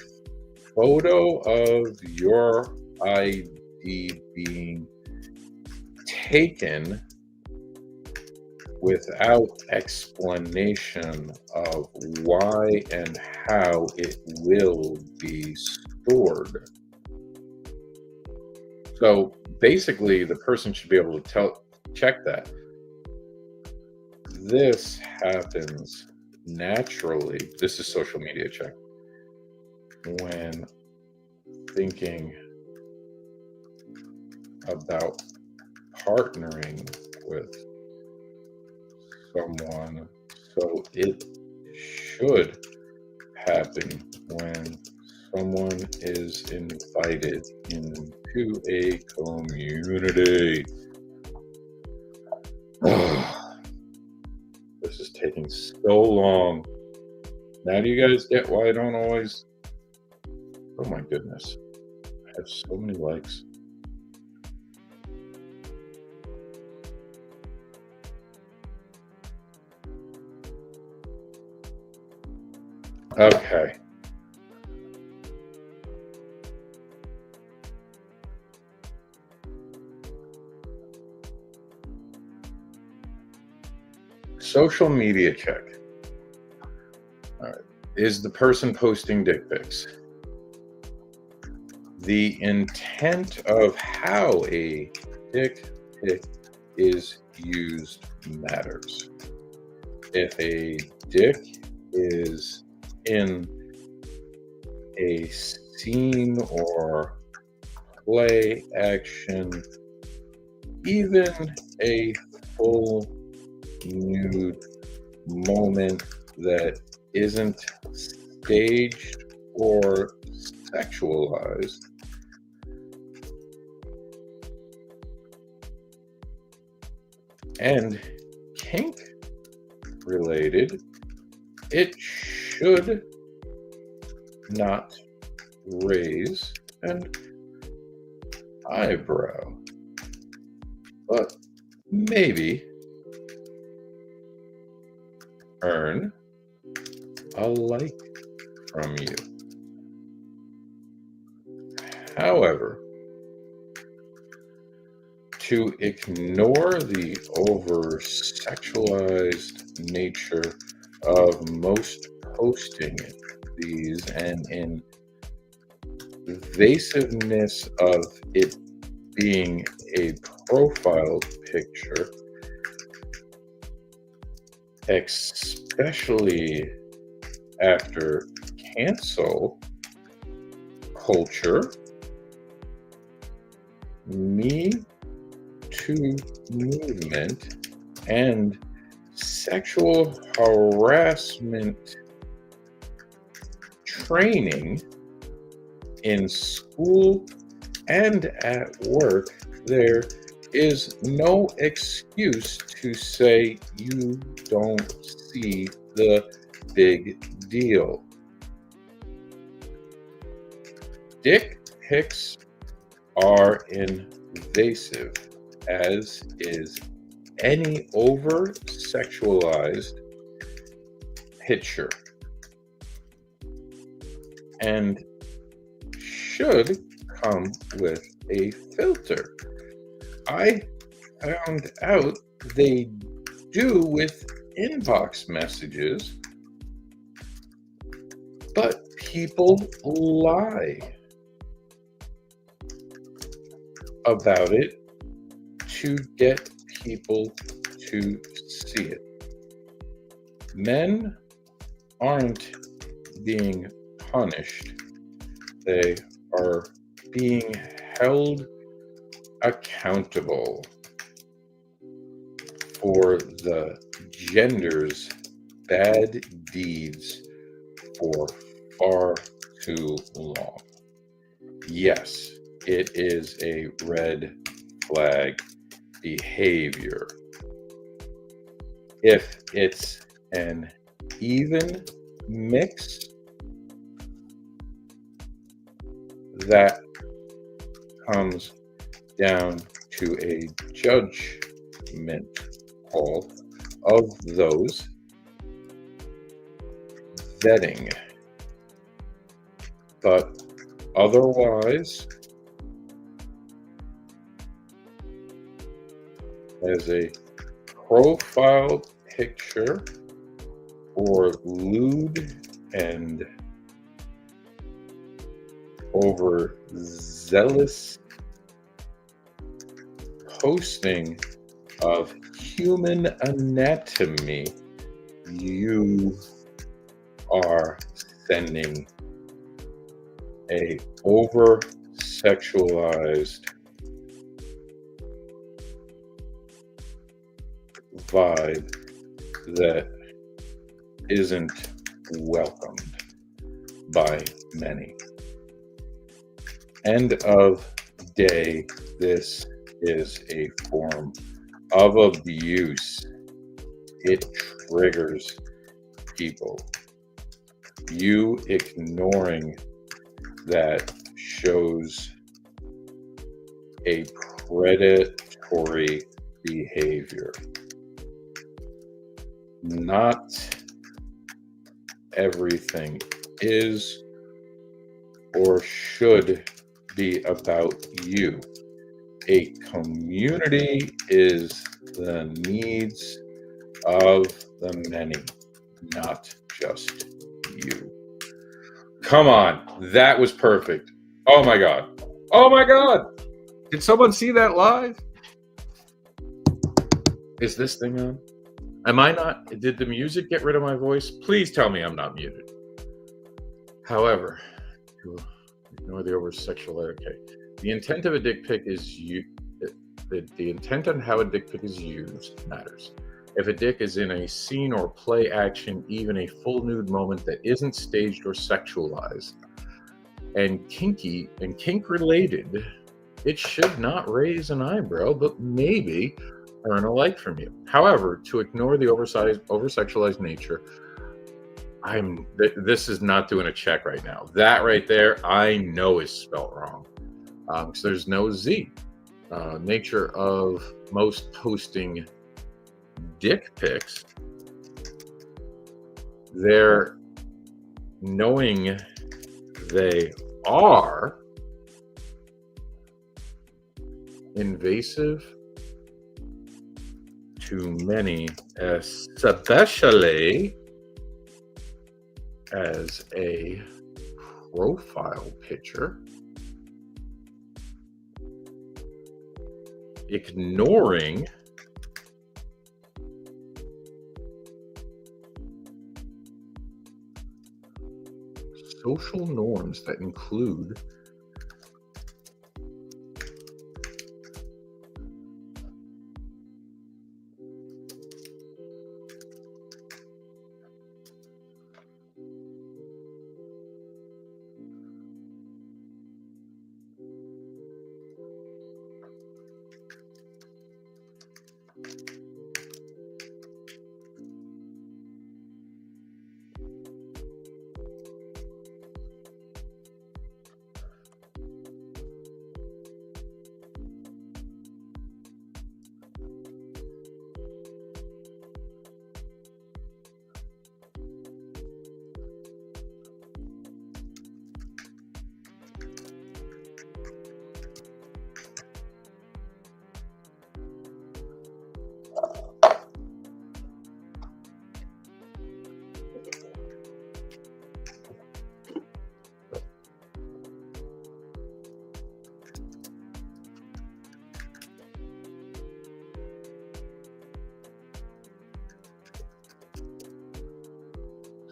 photo of your ID being taken without explanation of why and how it will be stored. So basically, the person should be able to check that. This happens naturally. This is social media check. When thinking about partnering with someone, so it should happen when someone is invited into a community. This is taking so long. Now do you guys get why I don't always... Oh my goodness. I have so many likes. Okay. Social media check. All right. Is the person posting dick pics? The intent of how a dick pic is used matters. If a dick is in a scene or play action, even a full nude moment that isn't staged or sexualized, and kink related, it should not raise an eyebrow, but maybe earn a like from you. However, to ignore the over-sexualized nature of most posting these and invasiveness of it being a profile picture, especially after cancel culture, Me Too movement, and sexual harassment training in school and at work, there is no excuse to say you don't see the big deal. Dick pics are invasive, as is any over-sexualized picture, and should come with a filter. I found out they do with inbox messages, but people lie about it to get people to see it. Men aren't being punished. They are being held accountable for the gender's bad deeds for far too long. Yes, it is a red flag behavior. If it's an even mix, that comes down to a judgment call of those vetting. But otherwise, as a profile picture or lewd and overzealous posting of human anatomy, you are sending a over-sexualized vibe that isn't welcomed by many. End of day, this is a form of abuse. It triggers people. You ignoring that shows a predatory behavior. Not everything is or should be about you. A community is the needs of the many, not just you. Come on, that was perfect. Oh my God. Oh my God. Did someone see that live? Is this thing on? Am I not? Did the music get rid of my voice? Please tell me I'm not muted. However, to ignore the over-sexual. Okay. The intent of a dick pic is the intent on how a dick pic is used matters. If a dick is in a scene or play action, even a full nude moment that isn't staged or sexualized, and kinky and kink related, it should not raise an eyebrow, but maybe earn a like from you. However, to ignore the over-sexualized nature, this is not doing a check right now. That right there, I know is spelt wrong. So there's no Z. Nature of most posting dick pics, they're knowing they are invasive to many, especially as a profile picture, ignoring social norms that include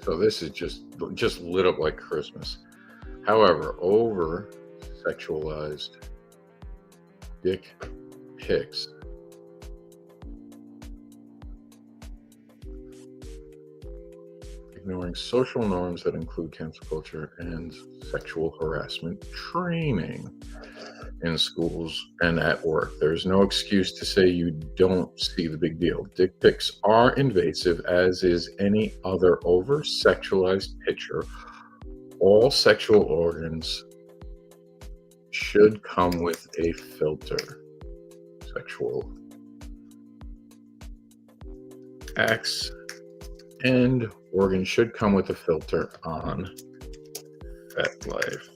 So this is just lit up like Christmas. However, over sexualized dick pics ignoring social norms that include cancel culture and sexual harassment training in schools and at work. There's no excuse to say you don't see the big deal. Dick pics are invasive, as is any other over-sexualized picture. All sexual organs should come with a filter. Sexual acts and organs should come with a filter on Fetlife.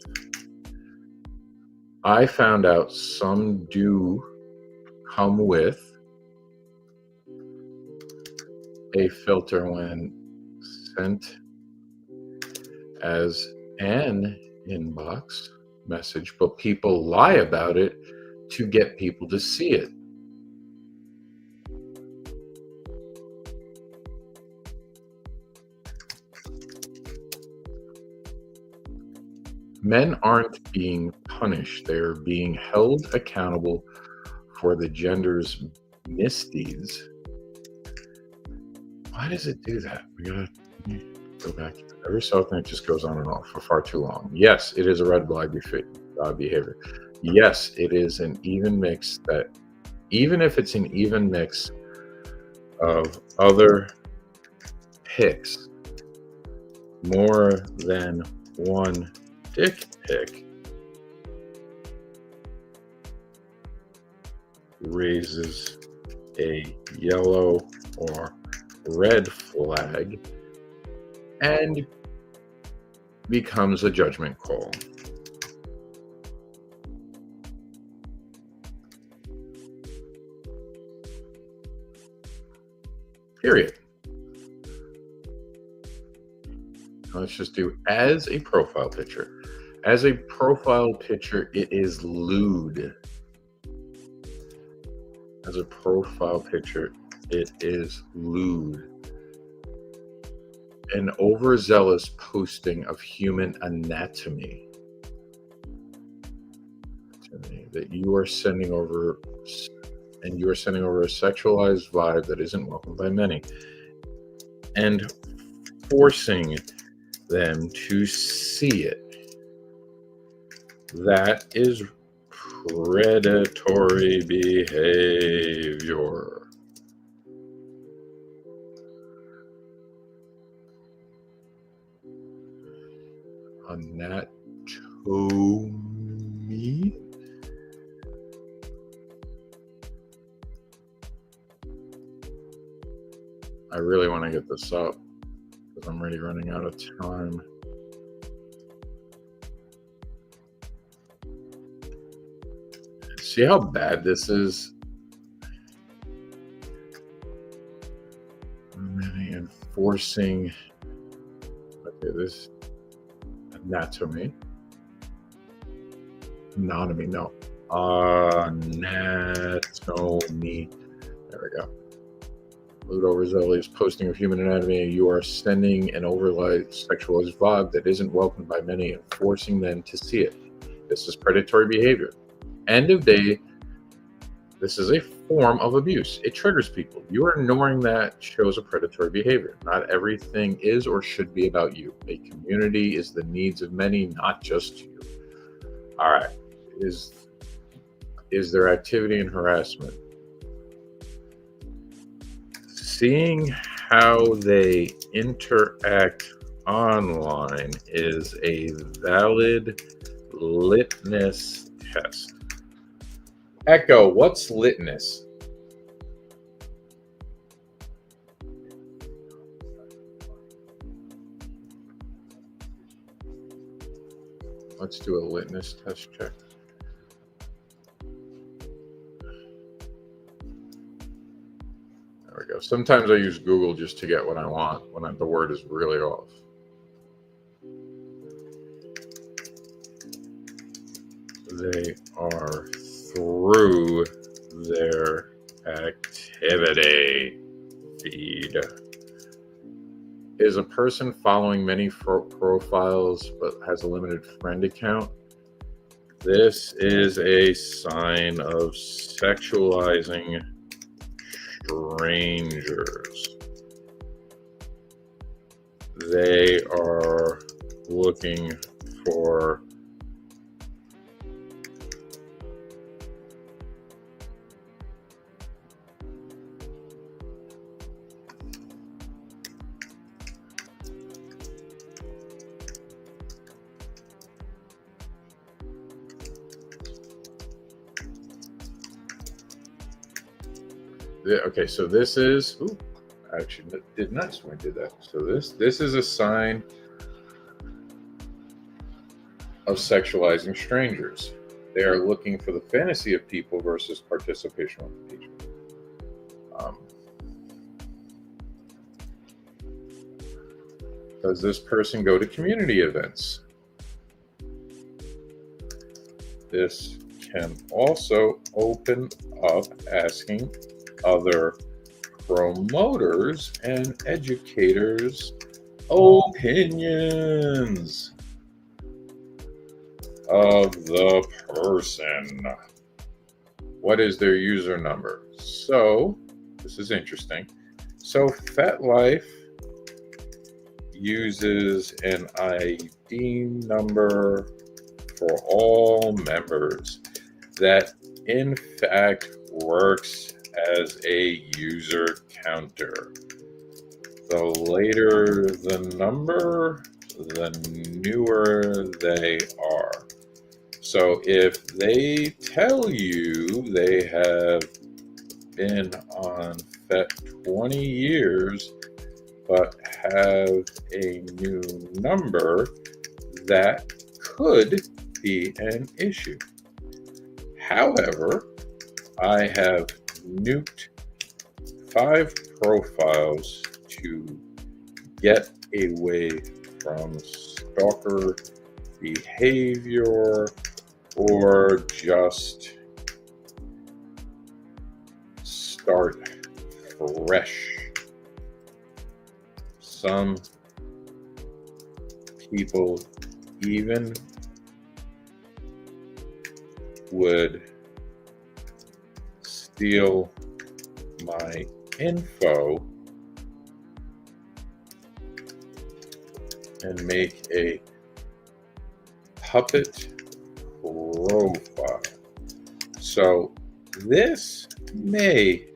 I found out some do come with a filter when sent as an inbox message, but people lie about it to get people to see it. Men aren't being punished. They're being held accountable for the gender's misdeeds. Why does it do that? We gotta go back. Every so often it just goes on and off for far too long. Yes, it is a red flag behavior. Yes, it is an even mix that, even if it's an even mix of other pics, more than one dick pic raises a yellow or red flag and becomes a judgment call. Period. Let's just do as a profile picture. As a profile picture, it is lewd. As a profile picture, it is lewd. An overzealous posting of human anatomy that you are sending over, and you are sending over a sexualized vibe that isn't welcomed by many, and forcing them to see it. That is predatory behavior. Anatomy. I really want to get this up because I'm already running out of time. See how bad this is? Enforcing. Okay, this anatomy. Anatomy, no. Anatomy. There we go. Lewd overzealous posting of human anatomy. You are sending an overlaid sexualized vibe that isn't welcomed by many and forcing them to see it. This is predatory behavior. End of day, this is a form of abuse. It triggers people. You are ignoring that shows a predatory behavior. Not everything is or should be about you. A community is the needs of many, not just you. All right. Is there activity and harassment? Seeing how they interact online is a valid litmus test. Echo, what's litmus? Let's do a litmus test check. There we go. Sometimes I use Google just to get what I want when the word is really off. They are through their activity feed. Is a person following many profiles but has a limited friend account? This is a sign of sexualizing strangers. They are looking for okay, so this is actually did not when I did that. So this is a sign of sexualizing strangers. They are looking for the fantasy of people versus participation with people. Does this person go to community events? This can also open up asking other promoters and educators opinions of the person. What is their user number? So this is interesting. So Fetlife uses an ID number for all members that in fact works as a user counter. The later the number, the newer they are. So if they tell you they have been on FET 20 years but have a new number, that could be an issue. However, I have nuked 5 profiles to get away from stalker behavior or just start fresh. Some people even would steal my info and make a puppet profile. So this may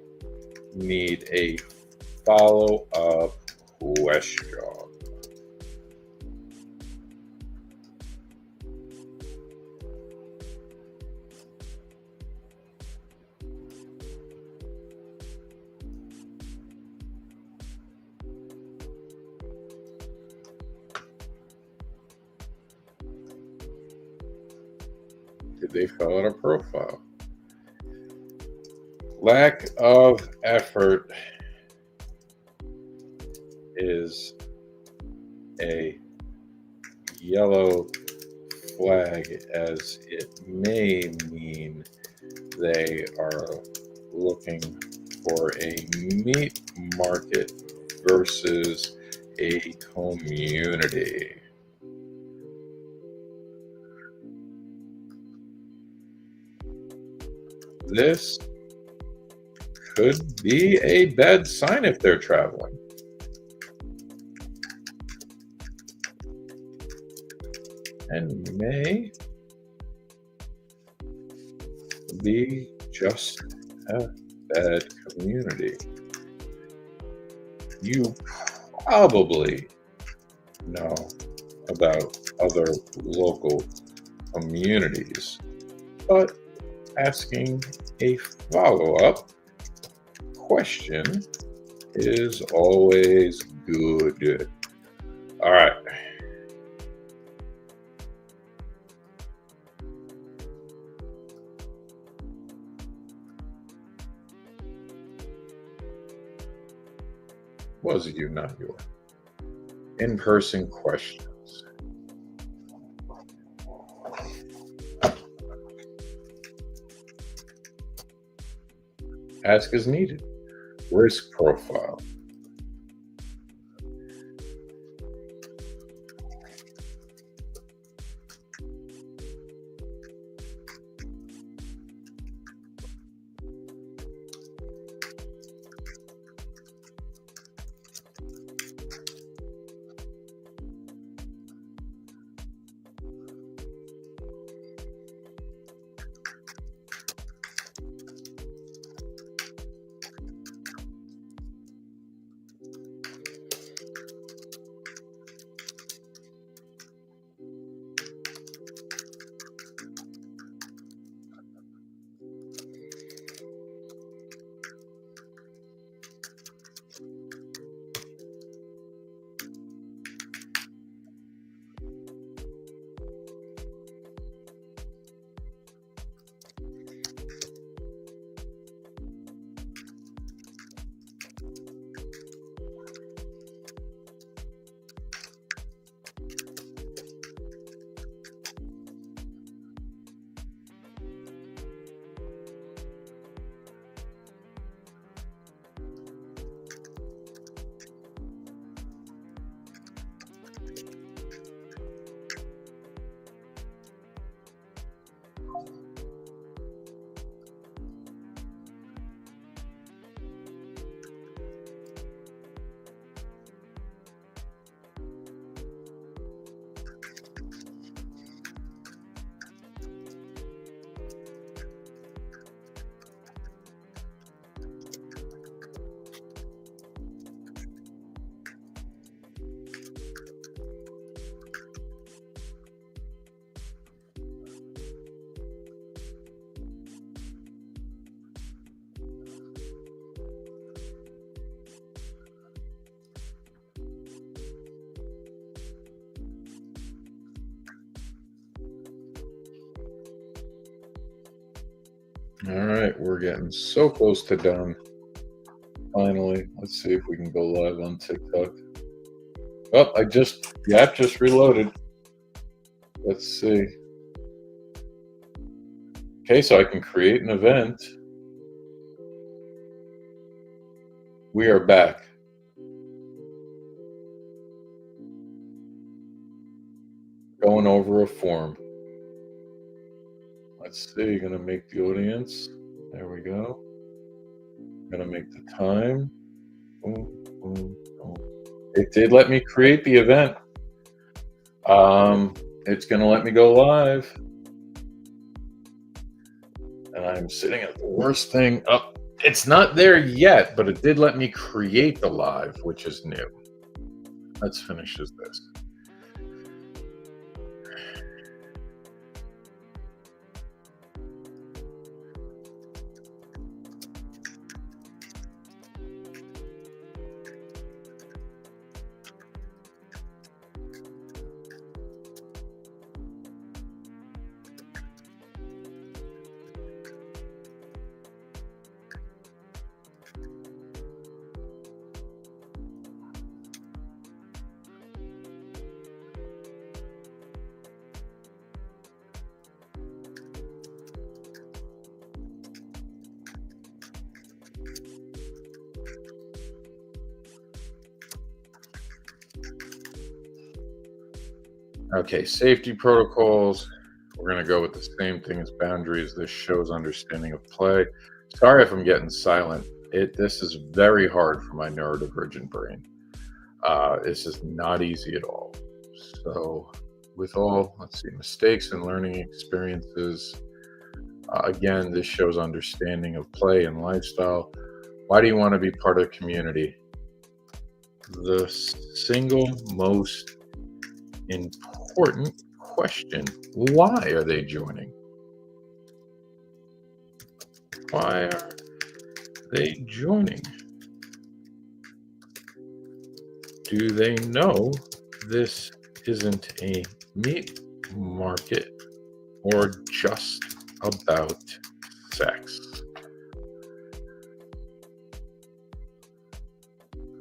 need a follow-up question. Did they fill out a profile? Lack of effort is a yellow flag, as it may mean they are looking for a meat market versus a community. This could be a bad sign if they're traveling. And may be just a bad community. You probably know about other local communities, but asking a follow-up question is always good. All right. Was you, not your. In-person questions. Ask as needed. Risk profile. All right, we're getting so close to done. Finally, let's see if we can go live on TikTok. Oh, the app just reloaded. Let's see. Okay, so I can create an event. We are back. Going over a form. Let's see, gonna make the audience. There we go. Gonna make the time. Boom, boom, boom. It did let me create the event. It's gonna let me go live. And I'm sitting at the worst thing. Oh, it's not there yet, but it did let me create the live, which is new. Let's finish this. Okay, safety protocols. We're going to go with the same thing as boundaries. This shows understanding of play. Sorry if I'm getting silent. This is very hard for my neurodivergent brain. This is not easy at all. So let's see, mistakes and learning experiences. Again, this shows understanding of play and lifestyle. Why do you want to be part of the community? The single most important question: why are they joining? Why are they joining? Do they know this isn't a meat market or just about sex?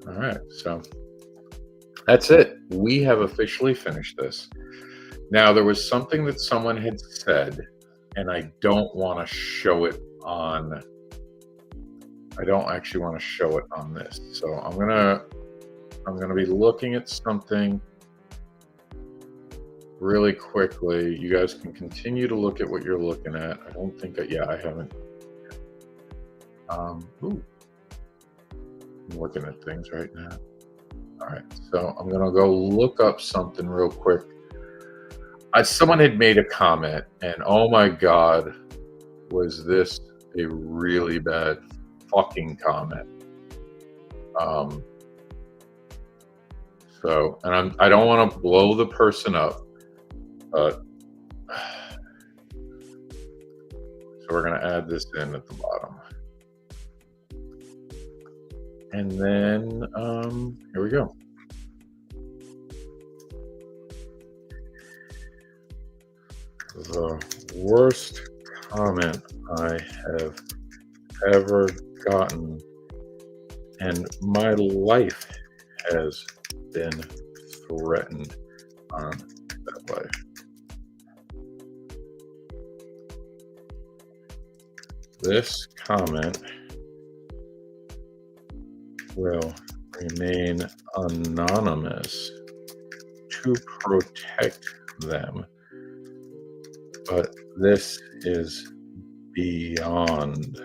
All right, so that's it. We have officially finished this. Now, there was something that someone had said, and I don't want to show it on. I don't actually want to show it on this. So I'm gonna be looking at something really quickly. You guys can continue to look at what you're looking at. I don't think that. Yeah, I haven't. I'm looking at things right now. All right, so I'm gonna go look up something real quick. Someone had made a comment, and oh my God, was this a really bad fucking comment? And I don't want to blow the person up, but so we're gonna add this in at the bottom, and then here we go. The worst comment I have ever gotten, and my life has been threatened on Fetlife. This comment will remain anonymous to protect them, but this is beyond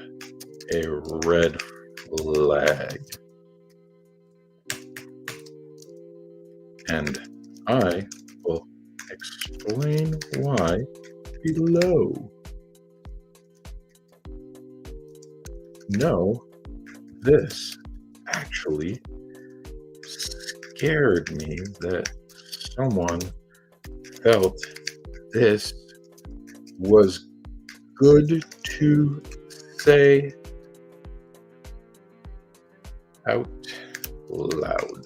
a red flag. And I will explain why below. No, this actually scared me that someone felt this was good to say out loud.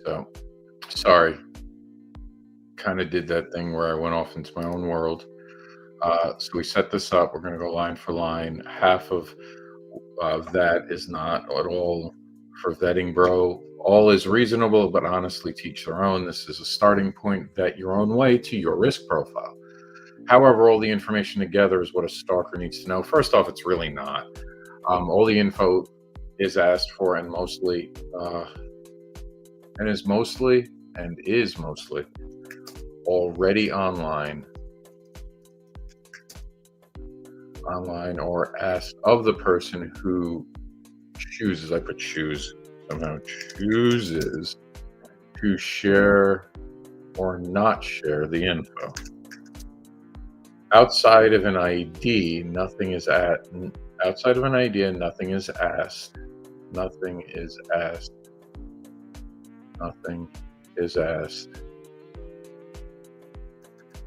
So, sorry. Kind of did that thing where I went off into my own world. So we set this up. We're going to go line for line. Half of that is not at all for vetting, bro. All is reasonable, but honestly, teach their own. This is a starting point. Vet your own way to your risk profile. However, all the information together is what a stalker needs to know. First off, it's really not. All the info is asked for and is mostly already online or asked of the person who chooses, I put choose, somehow chooses to share or not share the info. Outside of an ID, nothing is asked. Outside of an idea, nothing is asked. Nothing is asked. Nothing is asked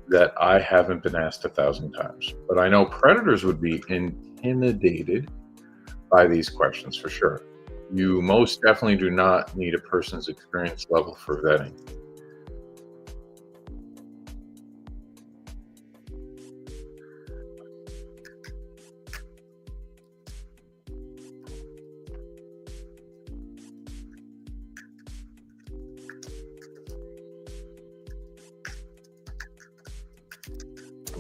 that I haven't been asked 1,000 times. But I know predators would be intimidated by these questions for sure. You most definitely do not need a person's experience level for vetting.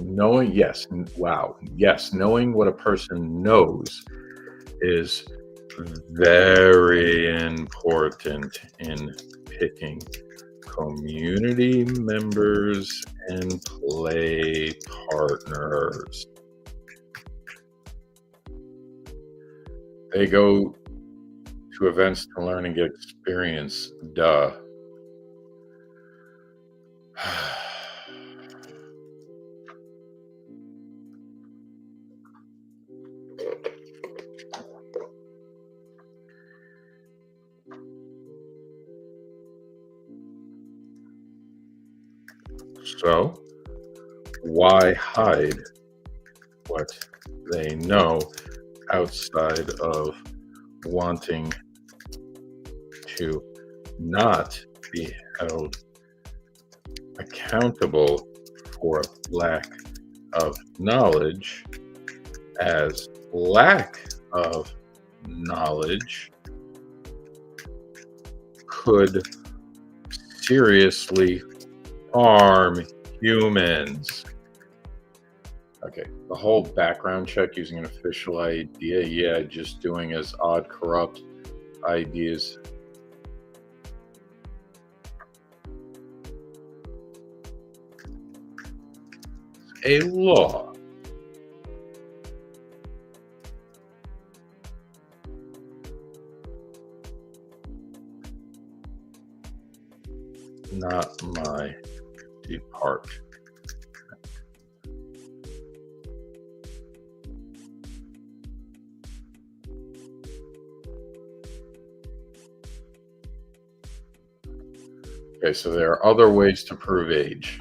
Knowing, yes, wow, yes, knowing what a person knows is very important in picking community members and play partners. They go to events to learn and get experience, duh. So, why hide what they know outside of wanting to not be held accountable for lack of knowledge, as lack of knowledge could seriously harm humans. Okay, the whole background check using an official idea, yeah, just doing as odd, corrupt ideas. A law. Not my department. Okay, so there are other ways to prove age.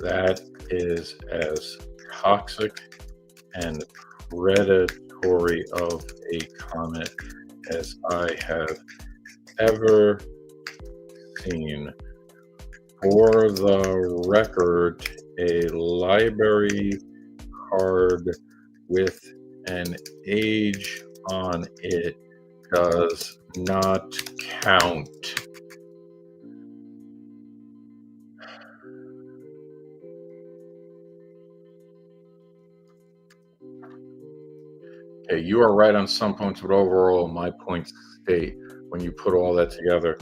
That is as toxic and predatory of a comment as I have ever seen. For the record, a library card with an age on it does not count. Okay, you are right on some points, but overall, my points state when you put all that together,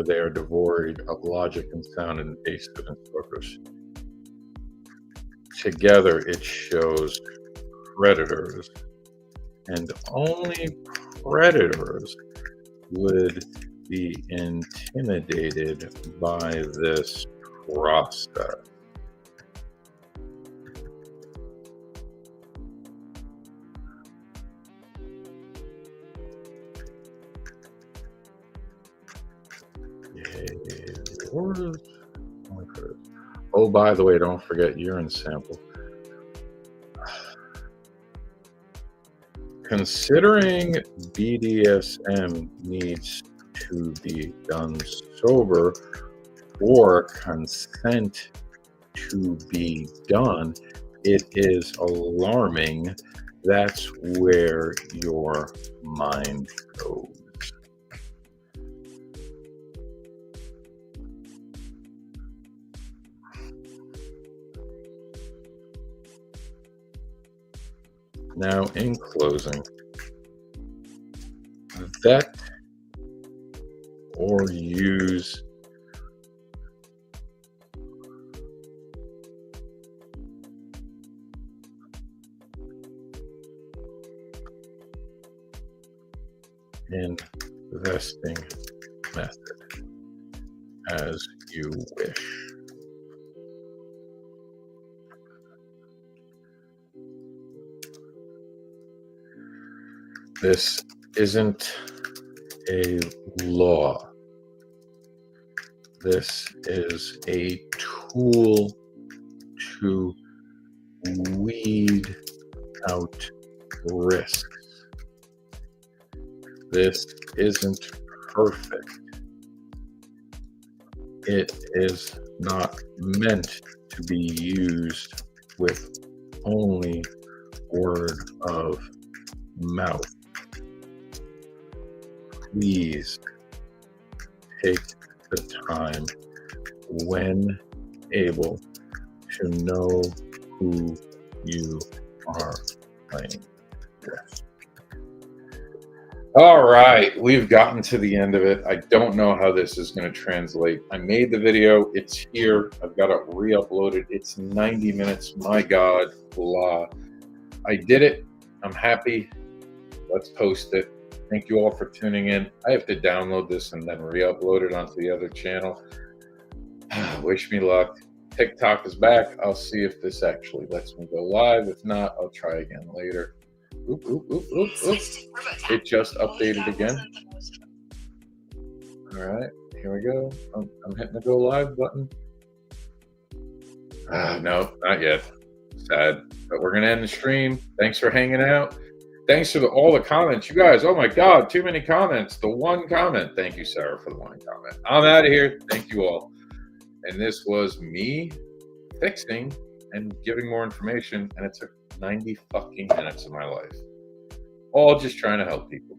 they are devoid of logic and sound and taste of instructors. Together, it shows predators, and only predators would be intimidated by this process. Oh, by the way, don't forget urine sample. considering BDSM needs to be done sober or consent to be done, it is alarming. That's where your mind goes. Now, in closing, vet or use investing method as you wish. This isn't a law. This is a tool to weed out risks. This isn't perfect. It is not meant to be used with only word of mouth. Please take the time when able to know who you are playing with. All right, we've gotten to the end of it. I don't know how this is going to translate. I made the video. It's here. I've got it re-uploaded. It's 90 minutes. My God, blah. I did it. I'm happy. Let's post it. Thank you all for tuning in. I have to download this and then re-upload it onto the other channel. Wish me luck. TikTok is back. I'll see if this actually lets me go live. If not, I'll try again later. Oop, oop, oop, oop, oop. It just updated again. All right, here we go. I'm hitting the go live button. No, not yet. Sad, but we're gonna end the stream. Thanks for hanging out. Thanks for all the comments, you guys. Oh my God, too many comments. The one comment. Thank you, Sarah, for the one comment. I'm out of here. Thank you all. And this was me fixing and giving more information, and it took 90 fucking minutes of my life. All just trying to help people.